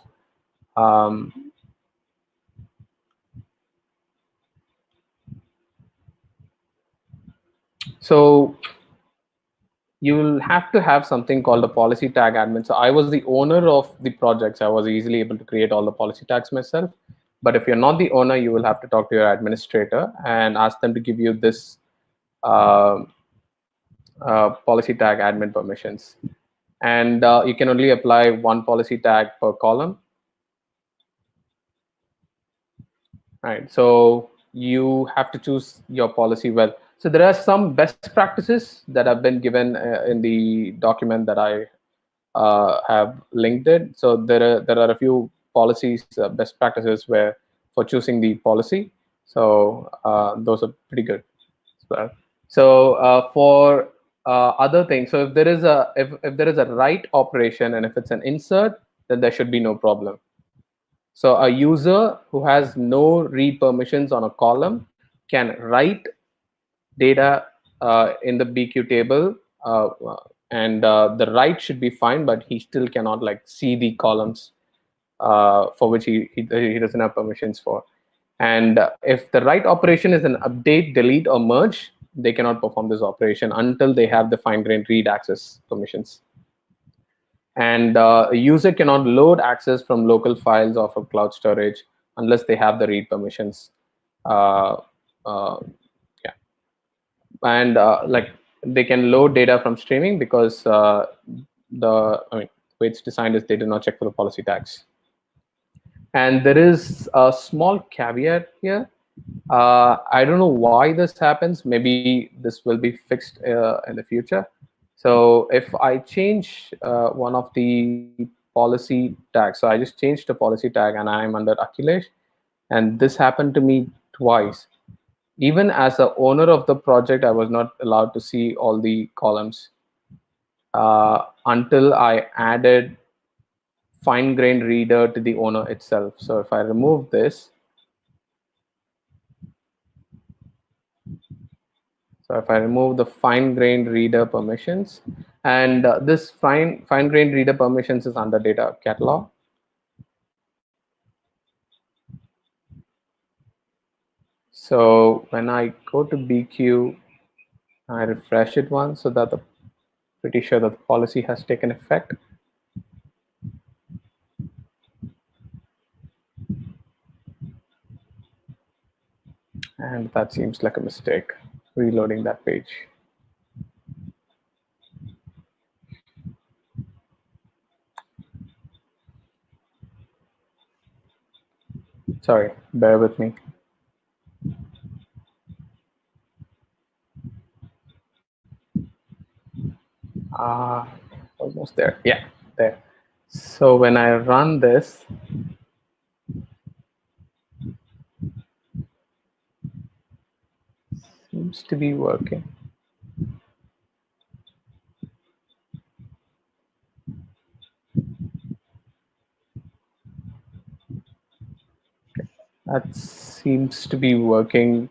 So you will have to have something called a policy tag admin. So I was the owner of the project, so I was easily able to create all the policy tags myself. But if you're not the owner, you will have to talk to your administrator and ask them to give you this policy tag admin permissions. And you can only apply one policy tag per column. Right. So you have to choose your policy well. So there are some best practices that have been given in the document that I have linked it. So there are a few policies, best practices where for choosing the policy. So those are pretty good as well. So for other things, so if there is a if there is a write operation and if it's an insert, then there should be no problem. So a user who has no read permissions on a column can write data in the BQ table, and the write should be fine, but he still cannot like see the columns for which he doesn't have permissions for. And if the write operation is an update, delete, or merge, they cannot perform this operation until they have the fine-grained read access permissions. And a user cannot load access from local files or from cloud storage unless they have the read permissions. Yeah, and like they can load data from streaming because the way it's designed is they do not check for the policy tags. And there is a small caveat here. I don't know why this happens. Maybe this will be fixed in the future. So if I change one of the policy tags, so I just changed the policy tag and I'm under Akilesh, and this happened to me twice. Even as the owner of the project, I was not allowed to see all the columns until I added fine-grained reader to the owner itself. So if I remove this, so if I remove the fine-grained reader permissions, and this fine-grained reader permissions is under data catalog. So when I go to BQ, I refresh it once so that I'm pretty sure that the policy has taken effect. And that seems like a mistake, reloading that page. Sorry, bear with me. Almost there. Yeah, there. So when I run this, seems to be working. That seems to be working.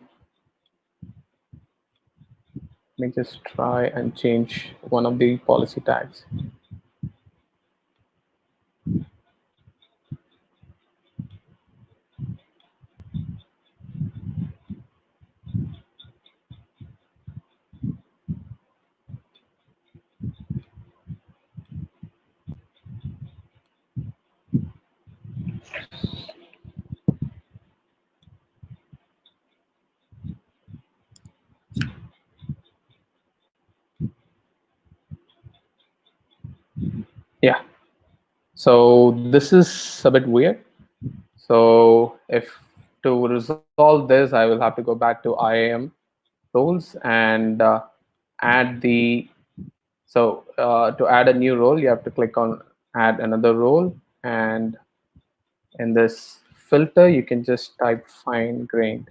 Let me just try and change one of the policy tags. Yeah. So this is a bit weird. So if to resolve this, I will have to go back to IAM roles and add the, so to add a new role, you have to click on add another role, and in this filter, you can just type fine grained.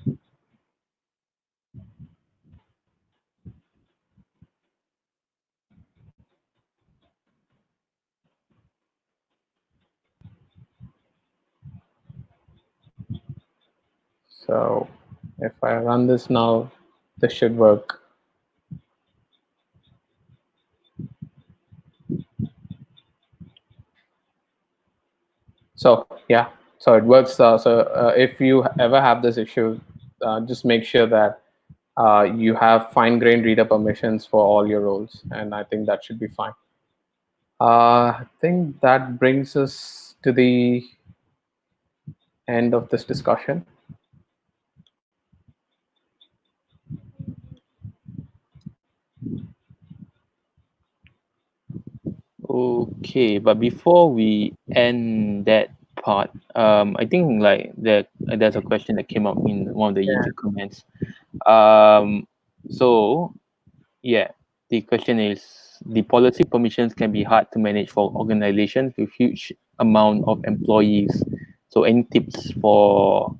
So if I run this now, this should work. So yeah, so it works. So if you ever have this issue, just make sure that you have fine-grained reader permissions for all your roles, and I think that should be fine. I think that brings us to the end of this discussion. Okay, but before we end that part, I think like there's a question that came up in one of the YouTube comments. So yeah, the question is, the policy permissions can be hard to manage for organizations with huge amount of employees. So any tips for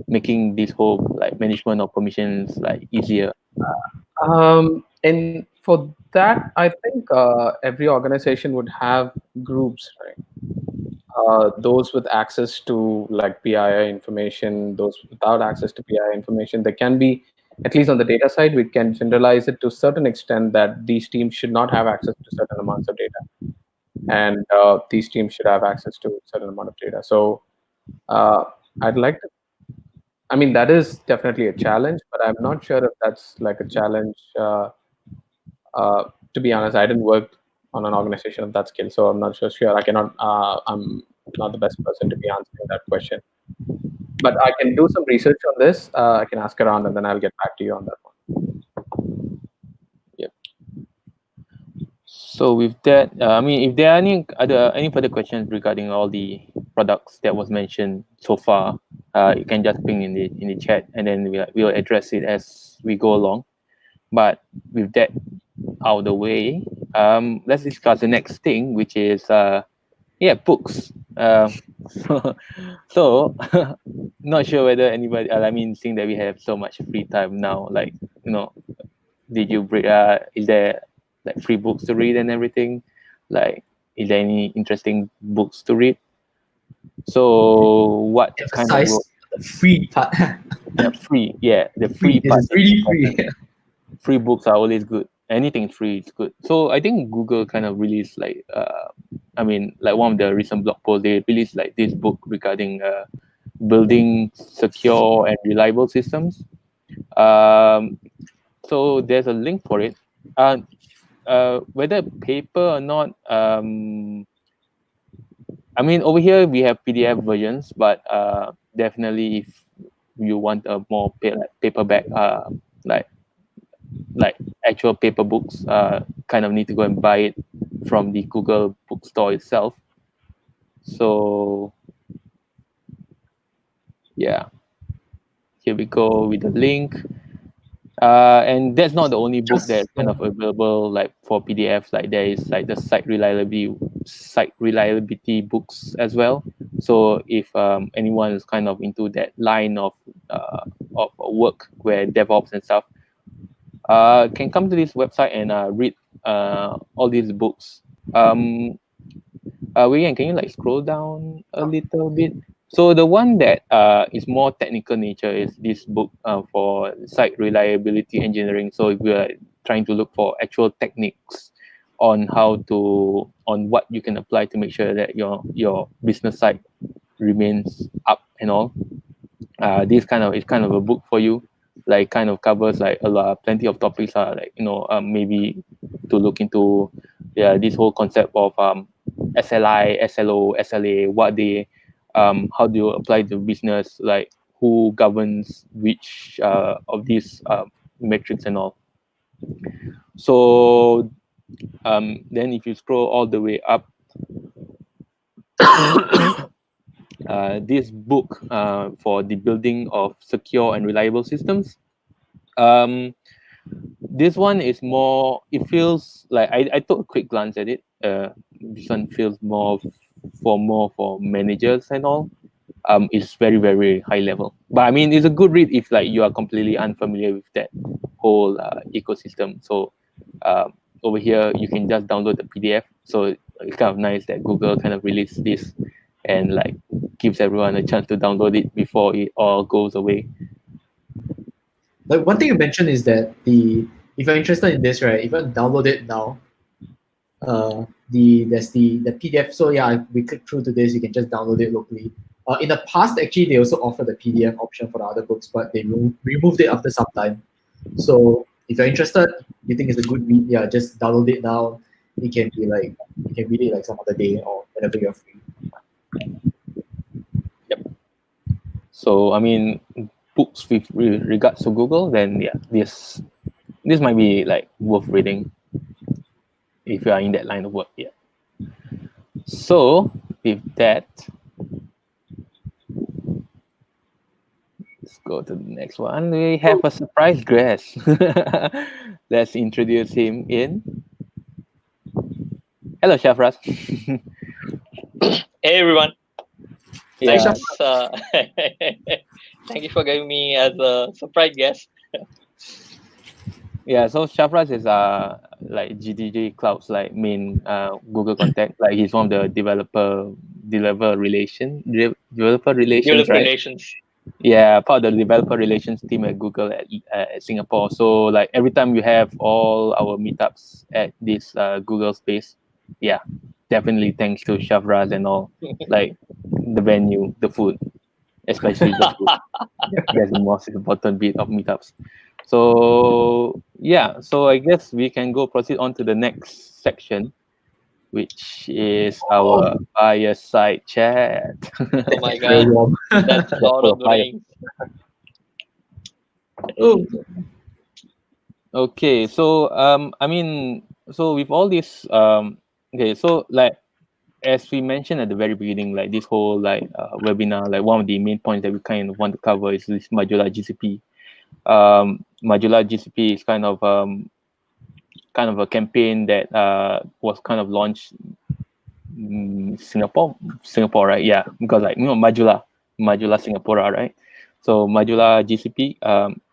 making this whole like management of permissions like easier? And for that, I think every organization would have groups, right? Those with access to like PII information, those without access to PII information. There can be, at least on the data side, we can generalize it to a certain extent that these teams should not have access to certain amounts of data, and these teams should have access to a certain amount of data. So I'd like to, I mean, that is definitely a challenge, but I'm not sure if that's like a challenge. To be honest, I didn't work on an organization of that scale, so I'm not sure. I cannot. I'm not the best person to be answering that question. But I can do some research on this. I can ask around, and then I'll get back to you on that one. Yep. So with that, I mean, if there are any further questions regarding all the products that was mentioned so far, you can just ping in the chat, and then we'll address it as we go along. But with that out of the way, let's discuss the next thing, which is books. So not sure whether anybody. I mean, seeing that we have so much free time now, like did you bring? Is there like free books to read and everything? Like, is there any interesting books to read? So what kind of Emphasize the free part. yeah, free? Yeah, the Free. free part. It's really free. Free books are always good. Anything free is good. So I think Google kind of released like I mean, like one of the recent blog posts, they released like this book regarding building secure and reliable systems. So there's a link for it. Whether paper or not, I mean, over here we have PDF versions, but definitely if you want a more paperback, like actual paper books, kind of need to go and buy it from the Google bookstore itself. So yeah, here we go with the link. And that's not the only book that's kind of available like for PDFs. Like there is like the site reliability books as well. So if anyone is kind of into that line of work where DevOps and stuff, can come to this website and read all these books. Weiyuan, can you like scroll down a little bit? So the one that is more technical nature is this book for site reliability engineering. So if we are trying to look for actual techniques on on what you can apply to make sure that your business site remains up and all, this is kind of a book for you. Like kind of covers like plenty of topics, like maybe to look into this whole concept of SLI, SLO, SLA, what they how do you apply to business, like who governs which of these metrics and all. So then if you scroll all the way up, this book for the building of secure and reliable systems. This one is more, it feels like I took a quick glance at it. This one feels more for managers and all. It's very, very high level. But I mean, it's a good read if like you are completely unfamiliar with that whole ecosystem. So over here, you can just download the PDF. So it's kind of nice that Google kind of released this and like gives everyone a chance to download it before it all goes away. Like one thing you mentioned is that if you're interested in this, right, if you download it now, there's the PDF. So yeah, we click through to this, you can just download it locally. In the past, actually, they also offered the PDF option for the other books, but they removed it after some time. So if you're interested, you think it's a good read, yeah, just download it now. It can be like you can read it like some other day or whenever you're free. Yep. So I mean, books with regards to Google, then yeah, this might be like worth reading if you are in that line of work. Yeah. So with that, let's go to the next one. We have a surprise guest. Let's introduce him in. Hello, Shafraz. Hey everyone. Yeah. Thanks, thank you for giving me as a surprise guest. Yeah, so Shafraz is like Qwiklabs like main Google contact. Like he's one of the developer relations, Developer right? relations. Yeah, part of the developer relations team at Google at Singapore. So like every time you have all our meetups at this Google space, yeah, definitely thanks to Shafraz and all, like the venue, the food, especially the food. That's the most important bit of meetups. So yeah, so I guess we can proceed on to the next section, which is our fireside chat. Oh my Very god, warm. that's Lord of the Rings. Oh, Okay, so I mean, so with all this, okay, so like as we mentioned at the very beginning, like this whole like webinar, like one of the main points that we kind of want to cover is this MajulahGCP. MajulahGCP is kind of a campaign that was kind of launched in Singapore, right? Yeah, because like Majulah Singapura, right? So MajulahGCP,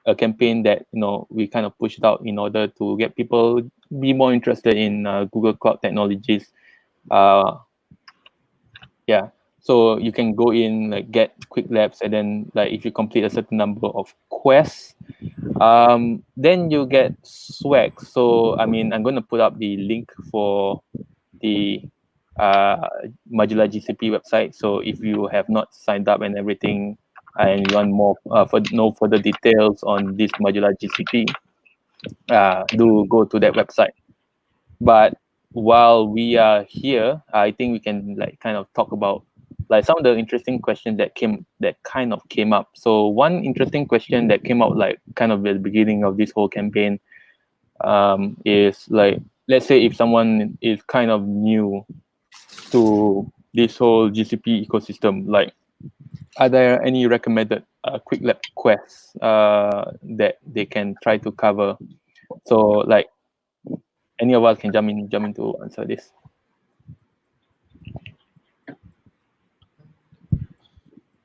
a campaign that we kind of pushed out in order to get people be more interested in Google Cloud technologies. Yeah, so you can go in, like get Qwiklabs, and then like if you complete a certain number of quests, then you get swag. So I mean, I'm going to put up the link for the MajulahGCP website. So if you have not signed up and everything, and you want more no further details on this MajulahGCP, do go to that website. But while we are here, I think we can like kind of talk about like some of the interesting questions that kind of came up. So one interesting question that came out like kind of at the beginning of this whole campaign is like, let's say if someone is kind of new to this whole GCP ecosystem, like, are there any recommended Qwiklab quests that they can try to cover? So like, any of us can jump in to answer this.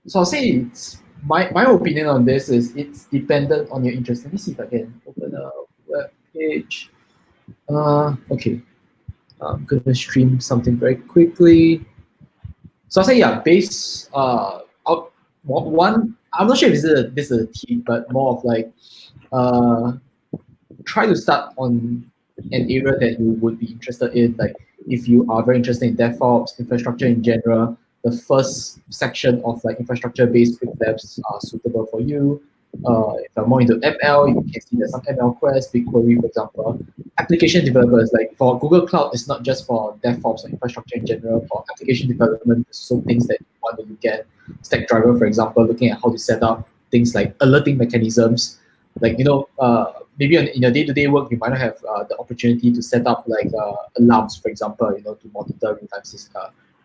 So I'll say it's my opinion on this is it's dependent on your interest. Let me see if I can open a web page. Okay. I'm gonna stream something very quickly. So I'll say base one. I'm not sure if this is a tip, but more of like try to start on an area that you would be interested in. Like if you are very interested in DevOps, infrastructure in general, the first section of like infrastructure-based Qwiklabs are suitable for you. If you're more into ML, you can see there's some ML quests, BigQuery, for example. Application developers, like for Google Cloud, it's not just for DevOps or infrastructure in general. For application development, there's so things that you want to look at. Stackdriver, for example, looking at how to set up things like alerting mechanisms. Like, maybe in your day-to-day work, you might not have the opportunity to set up like alarms, for example, to monitor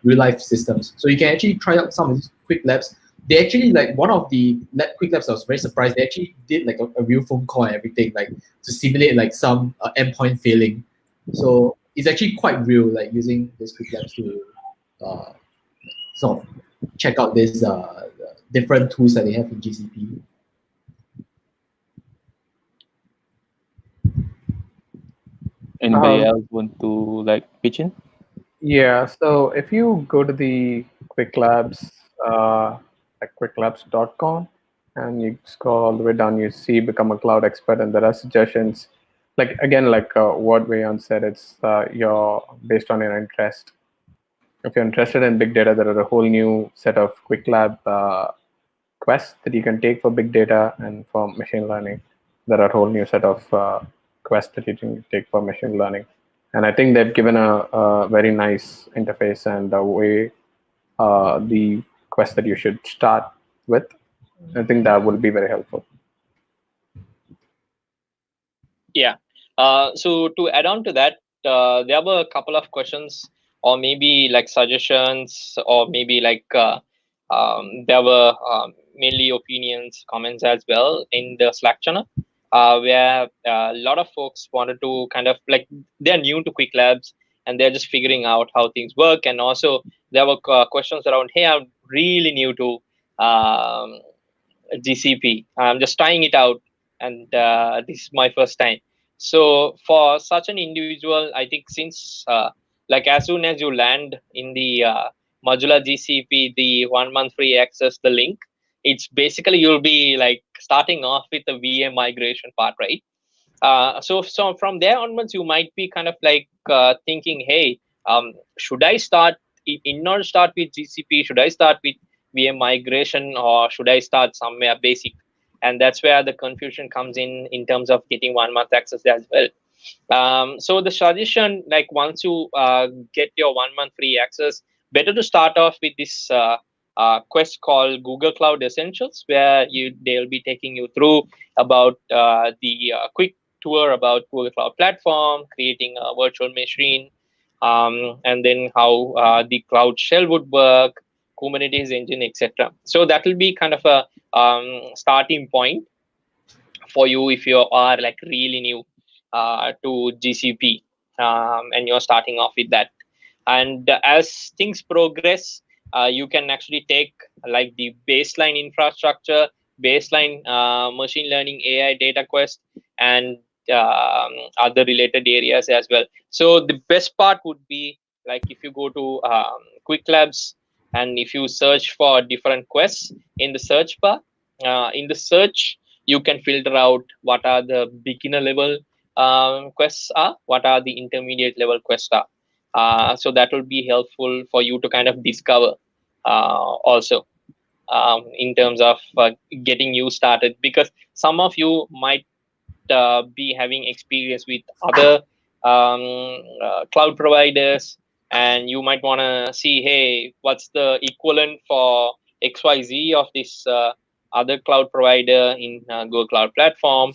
real-life systems. So you can actually try out some of these Qwiklabs. They actually, like, one of the Qwiklabs, I was very surprised, they actually did like a real phone call and everything, like to simulate like some endpoint failing. So it's actually quite real, like using these Qwiklabs to sort of check out these different tools that they have in GCP. Anybody else want to like pitch in? Yeah, so if you go to the Qwiklabs, like qwiklabs.com, and you scroll all the way down, you see Become a Cloud Expert, and there are suggestions. Like, again, like what Weiyuan said, it's based on your interest. If you're interested in big data, there are a whole new set of Qwiklab quests that you can take for big data, and for machine learning, there are a whole new set of quests that you can take for machine learning. And I think they've given a very nice interface and a way, the quest that you should start with. I think that will be very helpful. Yeah. So to add on to that, there were a couple of questions, or maybe like suggestions, or maybe like there were mainly opinions, comments as well in the Slack channel, where a lot of folks wanted to kind of like, they're new to Qwiklabs and they're just figuring out how things work. And also there were questions around, hey, I'm really new to GCP. I'm just trying it out, and this is my first time. So for such an individual, I think since like as soon as you land in the MajulahGCP, the 1 month free access, the link, it's basically you'll be like starting off with the VM migration part, right? So from there onwards, you might be kind of like thinking, hey, should I start in order to start with GCP? Should I start with VM migration, or should I start somewhere basic? And that's where the confusion comes in terms of getting 1 month access as well. So the suggestion, like once you get your 1 month free access, better to start off with this quest called Google Cloud Essentials, where they'll be taking you through about the quick tour about Google Cloud Platform, creating a virtual machine, and then how the Cloud Shell would work, Kubernetes engine, etc. So that will be kind of a starting point for you if you are like really new to GCP, and you're starting off with that. And as things progress, you can actually take like the baseline infrastructure, baseline machine learning, AI data quest, and other related areas as well. So the best part would be like if you go to Qwiklabs, and if you search for different quests in the search bar, in the search, you can filter out what are the beginner level quests are, what are the intermediate level quests are. So that will be helpful for you to kind of discover also in terms of getting you started, because some of you might be having experience with other cloud providers, and you might want to see, hey, what's the equivalent for XYZ of this other cloud provider in Google Cloud Platform.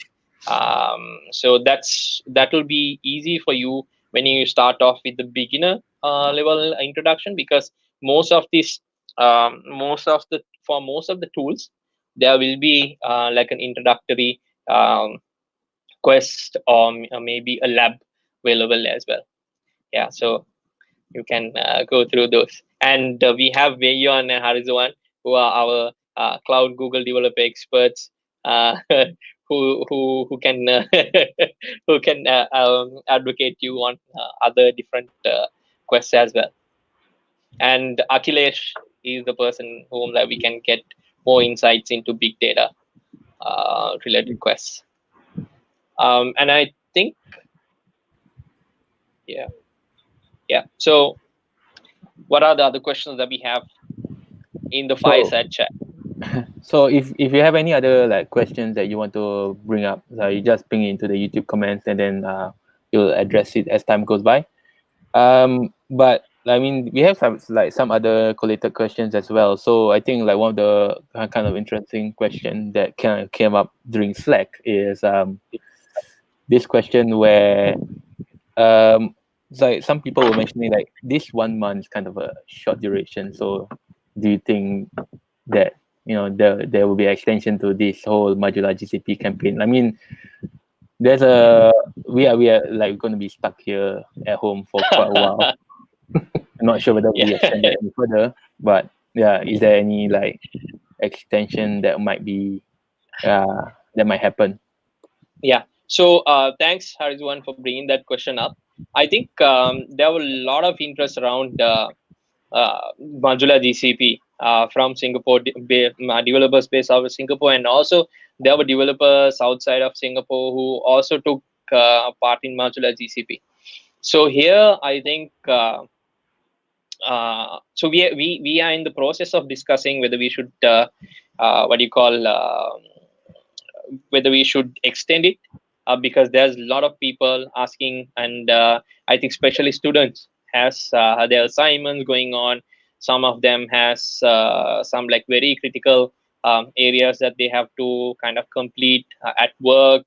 So that will be easy for you when you start off with the beginner level introduction, because most of this for most of the tools there will be like an introductory quest or maybe a lab available as well. Yeah, so you can go through those. And we have Weiyuan and Hairizuan, who are our cloud Google developer experts, who can who can advocate you on other different quests as well. And Akilesh is the person whom we can get more insights into big data related quests. And I think, yeah. So, what are the other questions that we have in the fireside chat? So if you have any other like questions that you want to bring up, you just bring it into the YouTube comments, and then you'll address it as time goes by. But I mean, we have some other collated questions as well. So I think like one of the kind of interesting question that kind of came up during Slack is this question where like some people were mentioning like this 1 month is kind of a short duration. So do you think that there will be an extension to this whole MajulahGCP campaign? I mean, we are like going to be stuck here at home for quite a while. I'm not sure whether we extend that any further, but yeah, is there any like extension that might be that might happen? Yeah. So thanks, Hairizuan, for bringing that question up. I think there were a lot of interest around MajulahGCP from Singapore, developers based out of Singapore, and also there were developers outside of Singapore who also took part in MajulahGCP. So here, I think so we are in the process of discussing whether we should whether we should extend it, because there's a lot of people asking, and I think especially students has their assignments going on. Some of them has some like very critical areas that they have to kind of complete at work.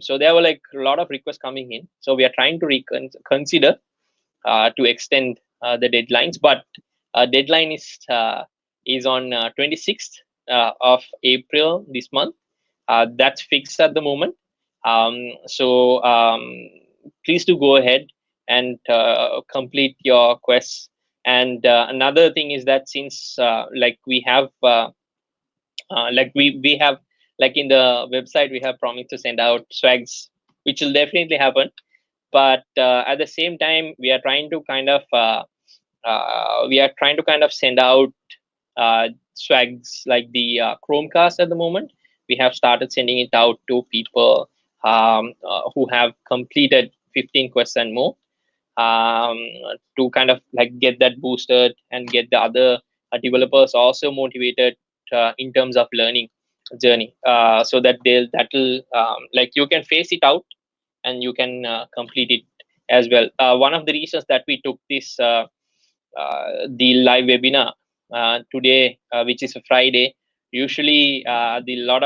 So there were like a lot of requests coming in. So we are trying to consider to extend the deadlines, but deadline is on 26th of April this month. That's fixed at the moment. So please do go ahead and complete your quests. And another thing is that since like we have like we have like in the website we have promised to send out swags, which will definitely happen. But at the same time, we are trying to kind of send out swags like the Chromecast at the moment. We have started sending it out to people who have completed 15 quests and more, to kind of like get that boosted and get the other developers also motivated in terms of learning journey, so that that'll like you can face it out and you can complete it as well. One of the reasons that we took this the live webinar today, which is a Friday. Usually, the lot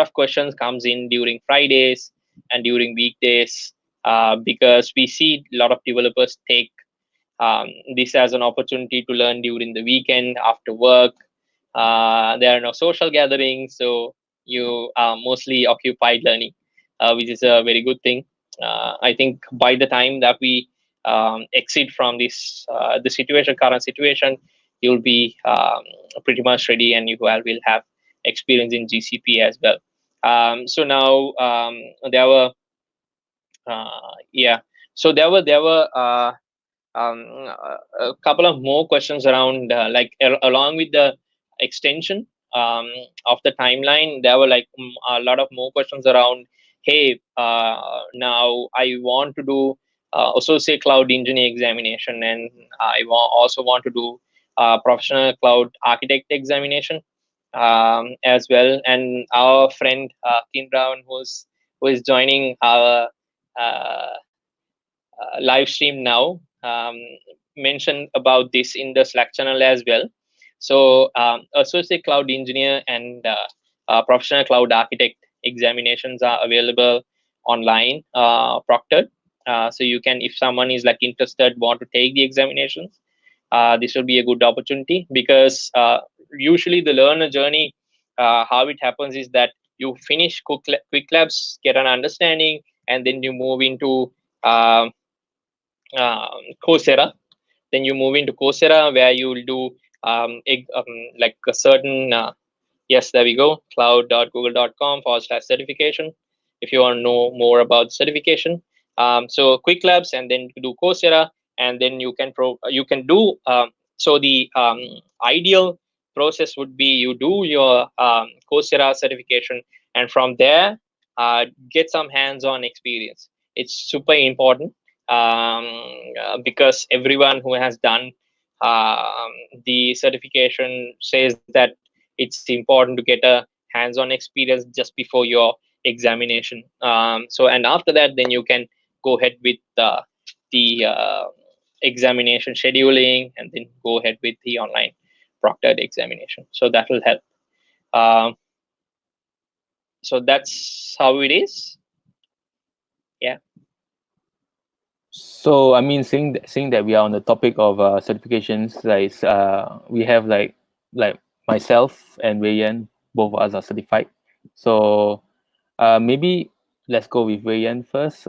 of questions comes in during Fridays and during weekdays, because we see a lot of developers take this as an opportunity to learn during the weekend after work. There are no social gatherings, so you are mostly occupied learning, which is a very good thing. I think by the time that we exit from this the current situation, you'll be pretty much ready, and you will have experience in GCP as well. So now there were so there were a couple of more questions around like along with the extension of the timeline. There were like a lot of more questions around, hey, now I want to do associate cloud engineer examination, and I also want to do professional cloud architect examination as well. And our friend Kim Brown, who's who is joining our live stream now mentioned about this in the Slack channel as well. So associate cloud engineer and professional cloud architect examinations are available online, proctored. So you can, if someone is like interested, want to take the examinations, this will be a good opportunity, because usually the learner journey, how it happens is that you finish Qwiklabs, get an understanding, and then you move into Coursera. Then you move into Coursera, where you will do like a certain yes, there we go, cloud.google.com/certification, if you want to know more about certification. So Qwiklabs, and then you do Coursera, and then you can do so the ideal process would be you do your Coursera certification, and from there get some hands-on experience. It's super important, because everyone who has done the certification says that it's important to get a hands-on experience just before your examination. So, and after that, then you can go ahead with the examination scheduling, and then go ahead with the online proctored examination. So that will help. So that's how it is. Yeah. So I mean, seeing that we are on the topic of certifications, like we have like myself and Weiyuan, both of us are certified. So maybe let's go with Weiyuan first.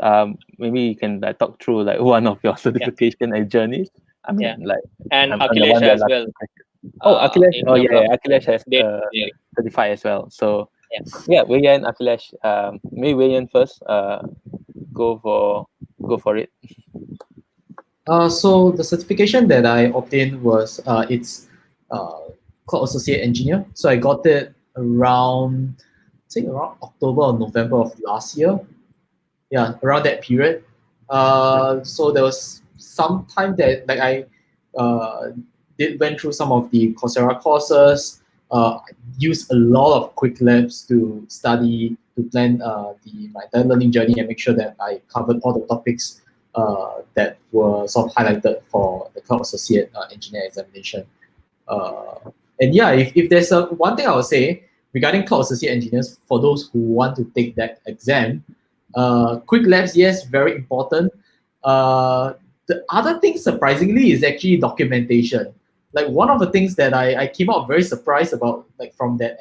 Maybe you can talk through like one of your certification journeys. I mean, like, and I'm the Akilesh one that as well. Oh, Akilesh. in Oh, terms yeah, of Akilesh has data. certified as well. So Yeah. yeah, Weiyuan, Akilesh. Maybe Weiyuan first. Go for it. So the certification that I obtained was it's called Associate Engineer. So I got it around, I think around October or November of last year. Yeah, around that period. So there was some time that like I went through some of the Coursera courses. Used a lot of Qwiklabs to study, to plan my entire learning journey, and make sure that I covered all the topics that were sort of highlighted for the Cloud Associate Engineer examination. And yeah, if there's one thing I would say regarding Cloud Associate Engineers, for those who want to take that exam, Qwiklabs, yes, very important. The other thing, surprisingly, is actually documentation. Like one of the things that I came out very surprised about, like from that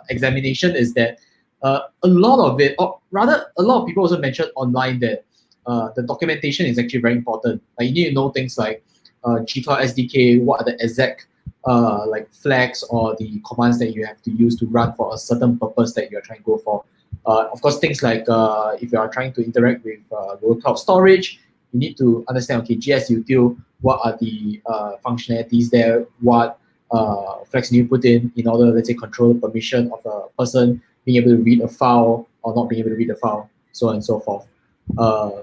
examination, is that a lot of it, or rather, a lot of people also mentioned online that the documentation is actually very important. Like you need to know things like G-Cloud SDK, what are the exact like flags or the commands that you have to use to run for a certain purpose that you're trying to go for. Of course, things like if you are trying to interact with local cloud storage, you need to understand, okay, GSUtil, what are the functionalities there, what flags do you put in order, let's say, control the permission of a person being able to read a file or not being able to read a file, so on and so forth.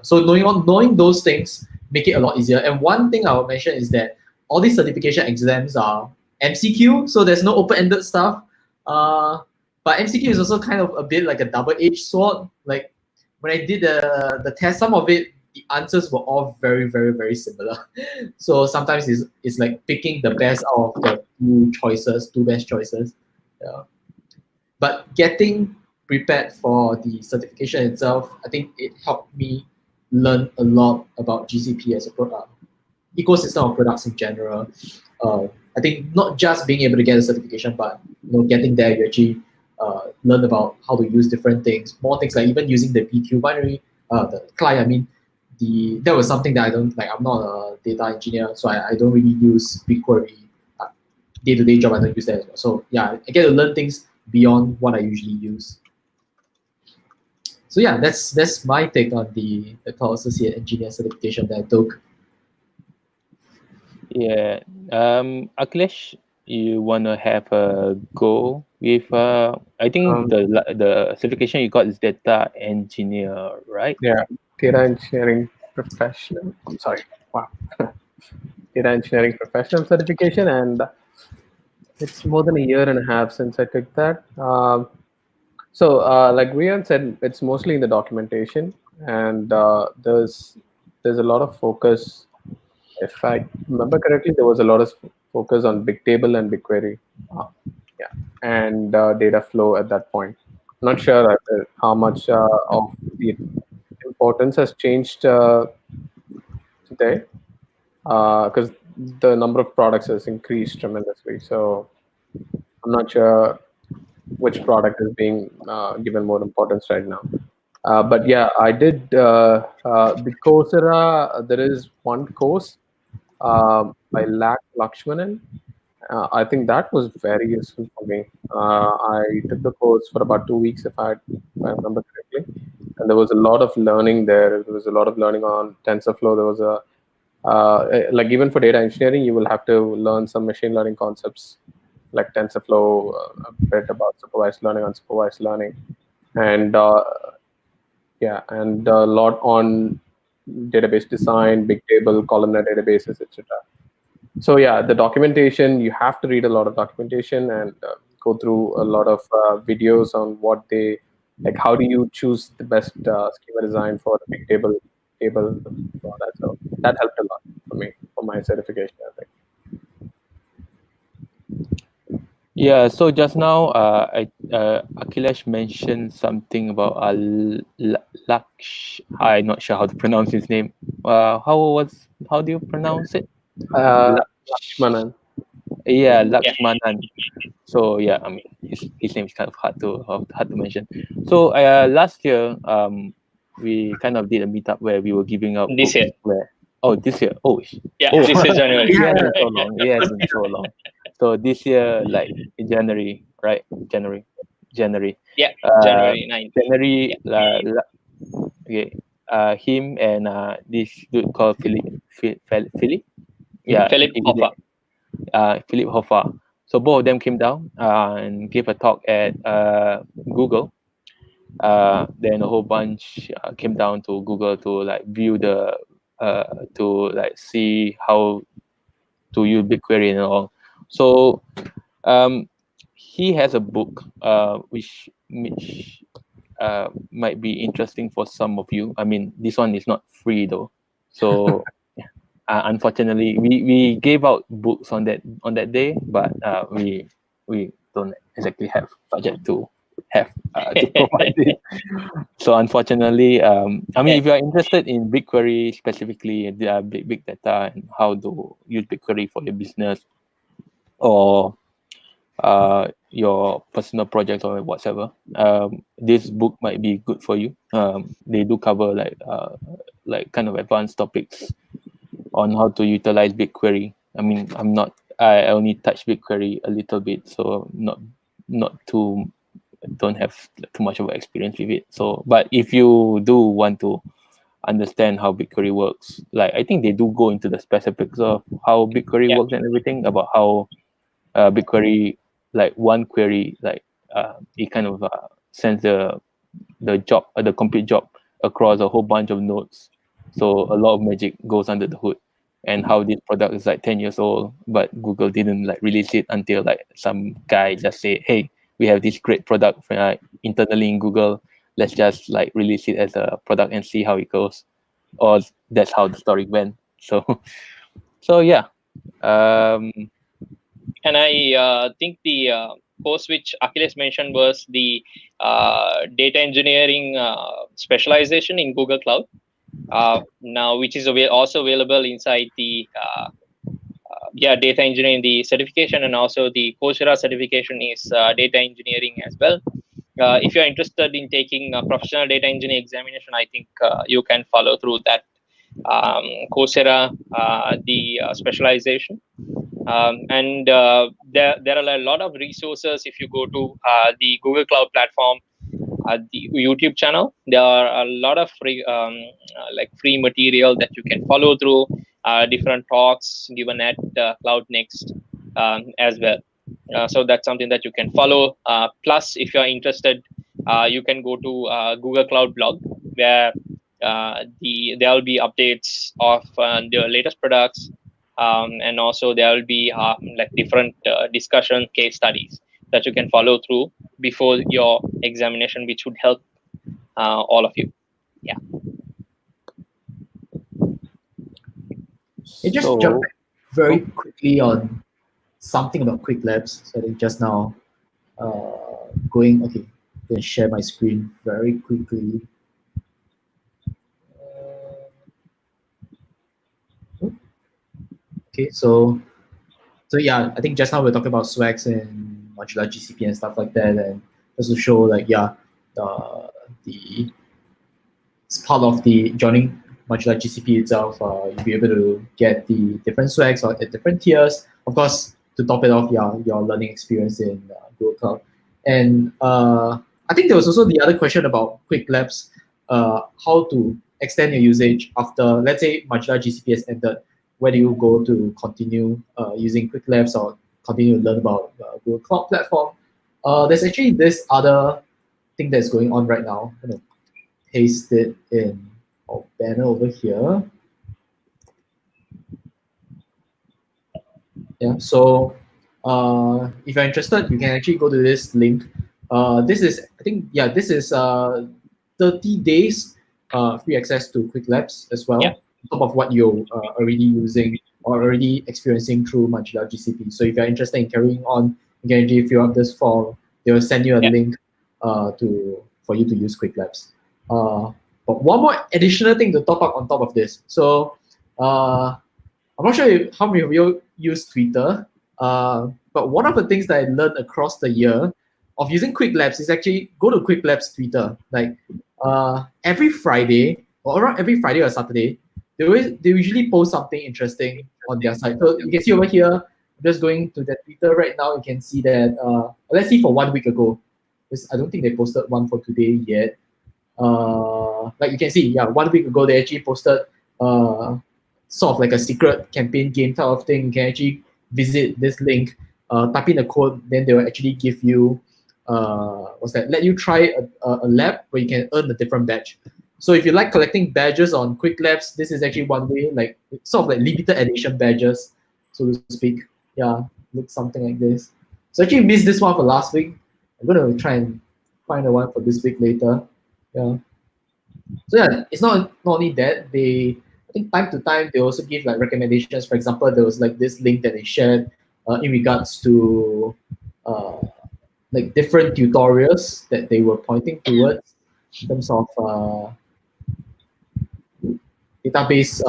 So knowing those things make it a lot easier. And one thing I would mention is that all these certification exams are MCQ, so there's no open-ended stuff. But MCQ is also kind of a bit like a double-edged sword. Like when I did the test, some of it, the answers were all very, very, very similar. So sometimes it's like picking the best out of the two best choices. Yeah. But getting prepared for the certification itself, I think it helped me learn a lot about GCP as a product, ecosystem of products in general. I think not just being able to get a certification, but getting there, you actually learn about how to use different things, more things like even using the BQ binary, the client. I mean, that was something that I don't like. I'm not a data engineer, so I don't really use BigQuery. Day-to-day job, I don't use that as well. So yeah, I get to learn things beyond what I usually use. So yeah, that's my take on the Cloud Associate Engineer certification that I took. Yeah. Akilesh, you wanna have a go with I think the certification you got is data engineer, right? Yeah, data engineering professional. Sorry, wow. Data engineering professional certification, and it's more than a year and a half since I took that. So, like Weiyuan said, it's mostly in the documentation, and there's a lot of focus. If I remember correctly, there was a lot of focus on Bigtable and BigQuery, uh, yeah, and data flow at that point. Not sure how much of the importance has changed today, because the number of products has increased tremendously. So I'm not sure which product is being given more importance right now. But yeah, I did the Coursera. There is one course by Lakshmanan. I think that was very useful for me. I took the course for about 2 weeks, if I remember correctly, and there was a lot of learning there. There was a lot of learning on TensorFlow. There was a like even for data engineering, you will have to learn some machine learning concepts like TensorFlow, a bit about supervised learning, unsupervised learning, and yeah, and a lot on database design, big table, columnar databases, etc. So yeah, the documentation, you have to read a lot of documentation and go through a lot of videos on what they like. How do you choose the best schema design for the big table for that? So that helped a lot for me for my certification, I think. Yeah, so just now, Akilesh mentioned something about Laksh. I'm not sure how to pronounce his name. How do you pronounce it? Lakshmanan. Yeah, Lakshmanan. So yeah, I mean his name is kind of hard to mention. So last year, we kind of did a meetup where we were giving out This year. This year. Yeah, Oh. this is January. It has been so long. It has been so long. So this year, like in January, right? January. Yeah, Uh, January 9th. January. Okay. Him and this dude called Philip. Yeah. Philip Hoffa. Philip Hoffa. So both of them came down and gave a talk at Google. Then a whole bunch came down to Google to like view the to like see how to use BigQuery and all. So he has a book which might be interesting for some of you. I mean, this one is not free though. So unfortunately, we gave out books on that day, but we don't exactly have budget to have to provide it. So unfortunately, I mean, if you are interested in BigQuery specifically, the big data and how to use BigQuery for your business or your personal project or whatever, this book might be good for you. They do cover like kind of advanced topics on how to utilize BigQuery. I mean, I only touched BigQuery a little bit, so don't have too much of experience with it. So, but if you do want to understand how BigQuery works, like I think they do go into the specifics of how BigQuery works and everything about how BigQuery, like one query, like it kind of sends the complete job across a whole bunch of nodes. So a lot of magic goes under the hood, and how this product is like 10 years old, but Google didn't like release it until like some guy just say, hey, we have this great product internally in Google. Let's just like release it as a product and see how it goes. Or that's how the story went. So, so yeah. And I think the course which Akilesh mentioned was the data engineering specialization in Google Cloud. Now, which is also available inside the data engineering, the certification, and also the Coursera certification is data engineering as well. If you're interested in taking a professional data engineering examination, I think you can follow through that Coursera, the specialization. And there are a lot of resources. If you go to the Google Cloud platform, the YouTube channel, there are a lot of free free material that you can follow through, different talks given at Cloud Next as well. So that's something that you can follow. Plus, if you're interested, you can go to Google Cloud blog, where there will be updates of the latest products, and also there will be like different discussion case studies that you can follow through. before your examination, which would help all of you. Yeah. It just jump back very quickly on something about Qwiklabs. So I think just now, okay, I'm gonna share my screen very quickly. Okay, so yeah, I think just now we're talking about swags and MajulahGCP and stuff like that, and just to show like it's part of the joining MajulahGCP itself. You'll be able to get the different swags or at different tiers. Of course, to top it off, your learning experience in Qwiklab. And I think there was also the other question about Qwiklabs, how to extend your usage after, let's say, MajulahGCP has ended. Where do you go to continue using Qwiklabs or continue to learn about Google Cloud Platform? There's actually this other thing that's going on right now. I'm gonna paste it in our banner over here. Yeah, so if you're interested, you can actually go to this link. This is, I think, yeah, this is 30 days free access to Qwiklabs as well, on top of what you're already using or already experiencing through MajulahGCP. So if you're interested in carrying on, you can actually fill out this form. They will send you a link for you to use Qwiklabs. But one more additional thing to top up on top of this. So I'm not sure how many of you use Twitter, but one of the things that I learned across the year of using Qwiklabs is actually go to Qwiklabs Twitter. Like every Friday, or around every Friday or Saturday, they usually post something interesting on their site. So you can see over here, I'm just going to their Twitter right now, you can see that, let's see for 1 week ago. I don't think they posted one for today yet. Like you can see, 1 week ago, they actually posted sort of like a secret campaign game type of thing. You can actually visit this link, type in the code, then they will actually give you, let you try a lab where you can earn a different badge. So if you like collecting badges on Qwiklabs, this is actually one way, like sort of like limited edition badges, so to speak. Yeah, looks something like this. So actually missed this one for last week. I'm gonna try and find the one for this week later. Yeah. So yeah, it's not only that, I think time to time they also give like recommendations. For example, there was like this link that they shared in regards to like different tutorials that they were pointing towards in terms of data-based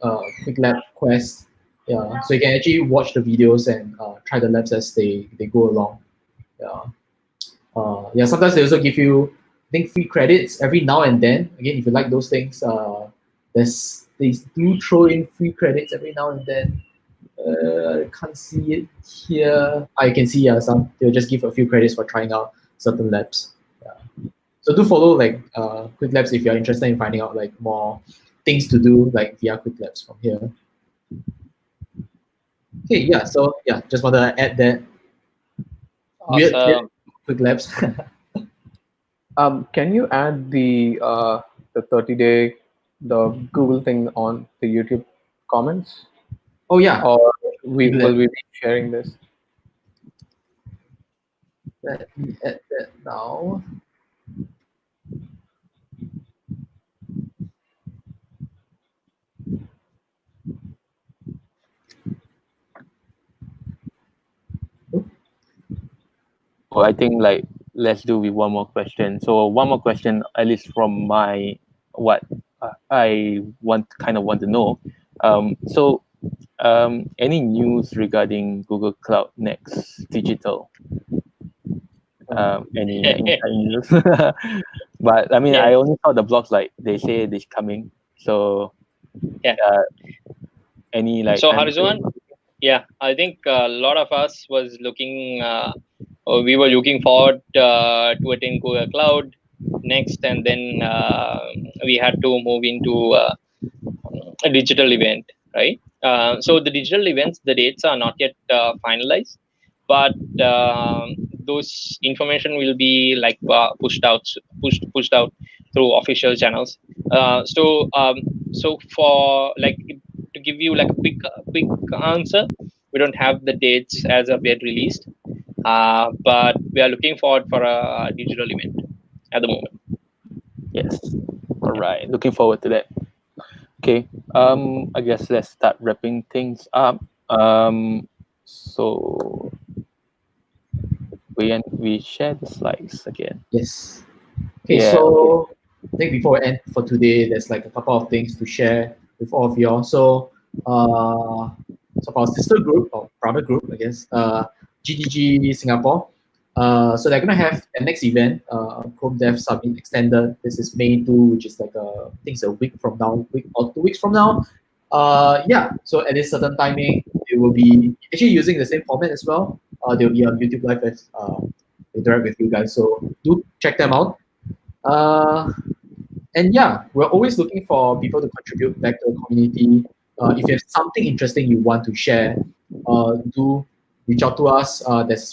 Qwiklab quest. Yeah, so you can actually watch the videos and try the labs as they go along. Yeah, sometimes they also give you, I think, free credits every now and then. Again, if you like those things, they do throw in free credits every now and then. I can't see it here. I can see some. They'll just give a few credits for trying out certain labs. Yeah. So do follow like Qwiklabs if you're interested in finding out like more things to do like via Qwiklabs from here. Okay, yeah. So yeah, just want to add that. Awesome. Qwiklabs. Can you add the 30-day the Google thing on the YouTube comments? Oh yeah. Or will we be sharing this? Let me add that now. So I think like let's do with one more question. So one more question, at least from what I want to know. Any news regarding Google Cloud Next Digital? Any inside news? But I mean, I only saw the blogs like they say it's coming. So yeah. Any like? So Hairizuan, yeah, I think a lot of us was looking. We were looking forward to attend Google Cloud Next, and then we had to move into a digital event, right? So the digital events, the dates are not yet finalized, but those information will be like pushed out through official channels. So for like to give you like a quick answer, we don't have the dates as of yet released, but we are looking forward for a digital event at the moment. Yes. All right. Looking forward to that. Okay. I guess let's start wrapping things up. So we share the slides again. Yes. Okay, Yeah, so I think before we end for today, there's like a couple of things to share with all of y'all. So, so for our sister group or brother group, I guess, GDG Singapore. So they're gonna have the next event, Chrome Dev Summit Extended. This is May 2, which is like I think it's a week from now, week or 2 weeks from now. Yeah. So at this certain timing, they will be actually using the same format as well. They'll be on YouTube Live as interact with you guys. So do check them out. And yeah, we're always looking for people to contribute back to the community. If you have something interesting you want to share, do reach out to us.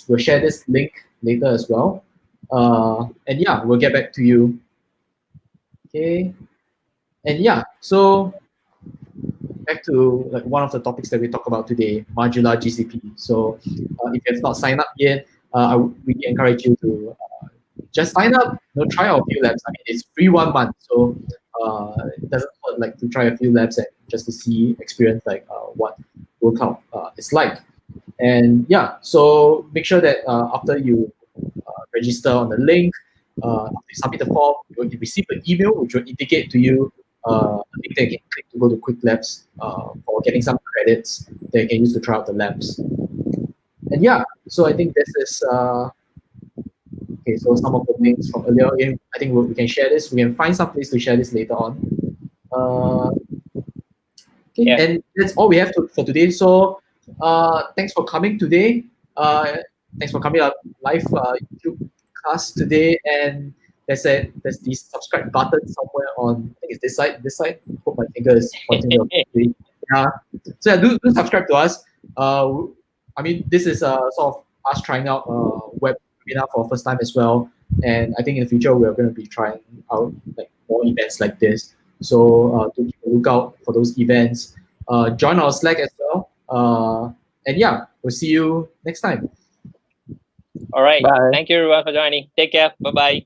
We'll share this link later as well. And yeah, we'll get back to you. Okay. And yeah, so back to like one of the topics that we talk about today, MajulahGCP. So if you have not signed up yet, I would really encourage you to just sign up, try out a few labs. I mean, it's free 1 month, so it doesn't hurt like to try a few labs and just to experience like what Qwiklab is like. And yeah, so make sure that after you register on the link, after you submit the form, you will receive an email which will indicate to you a link that you can click to go to Qwiklabs for getting some credits that you can use to try out the labs. And yeah, so I think this is okay. So some of the links from earlier, again, I think we can share this. We can find some place to share this later on. Okay, yeah. And that's all we have for today. So thanks for coming today. Thanks for coming up live YouTube class today. And there's the subscribe button somewhere on, I think it's this side. This side. I hope my finger is pointing up. Yeah. So yeah, do subscribe to us. I mean, this is sort of us trying out web webinar for first time as well. And I think in the future we're going to be trying out like more events like this. So to keep a lookout for those events. Join our Slack as well. And yeah, we'll see you next time. All right. Bye. Thank you everyone for joining. Take care. Bye-bye.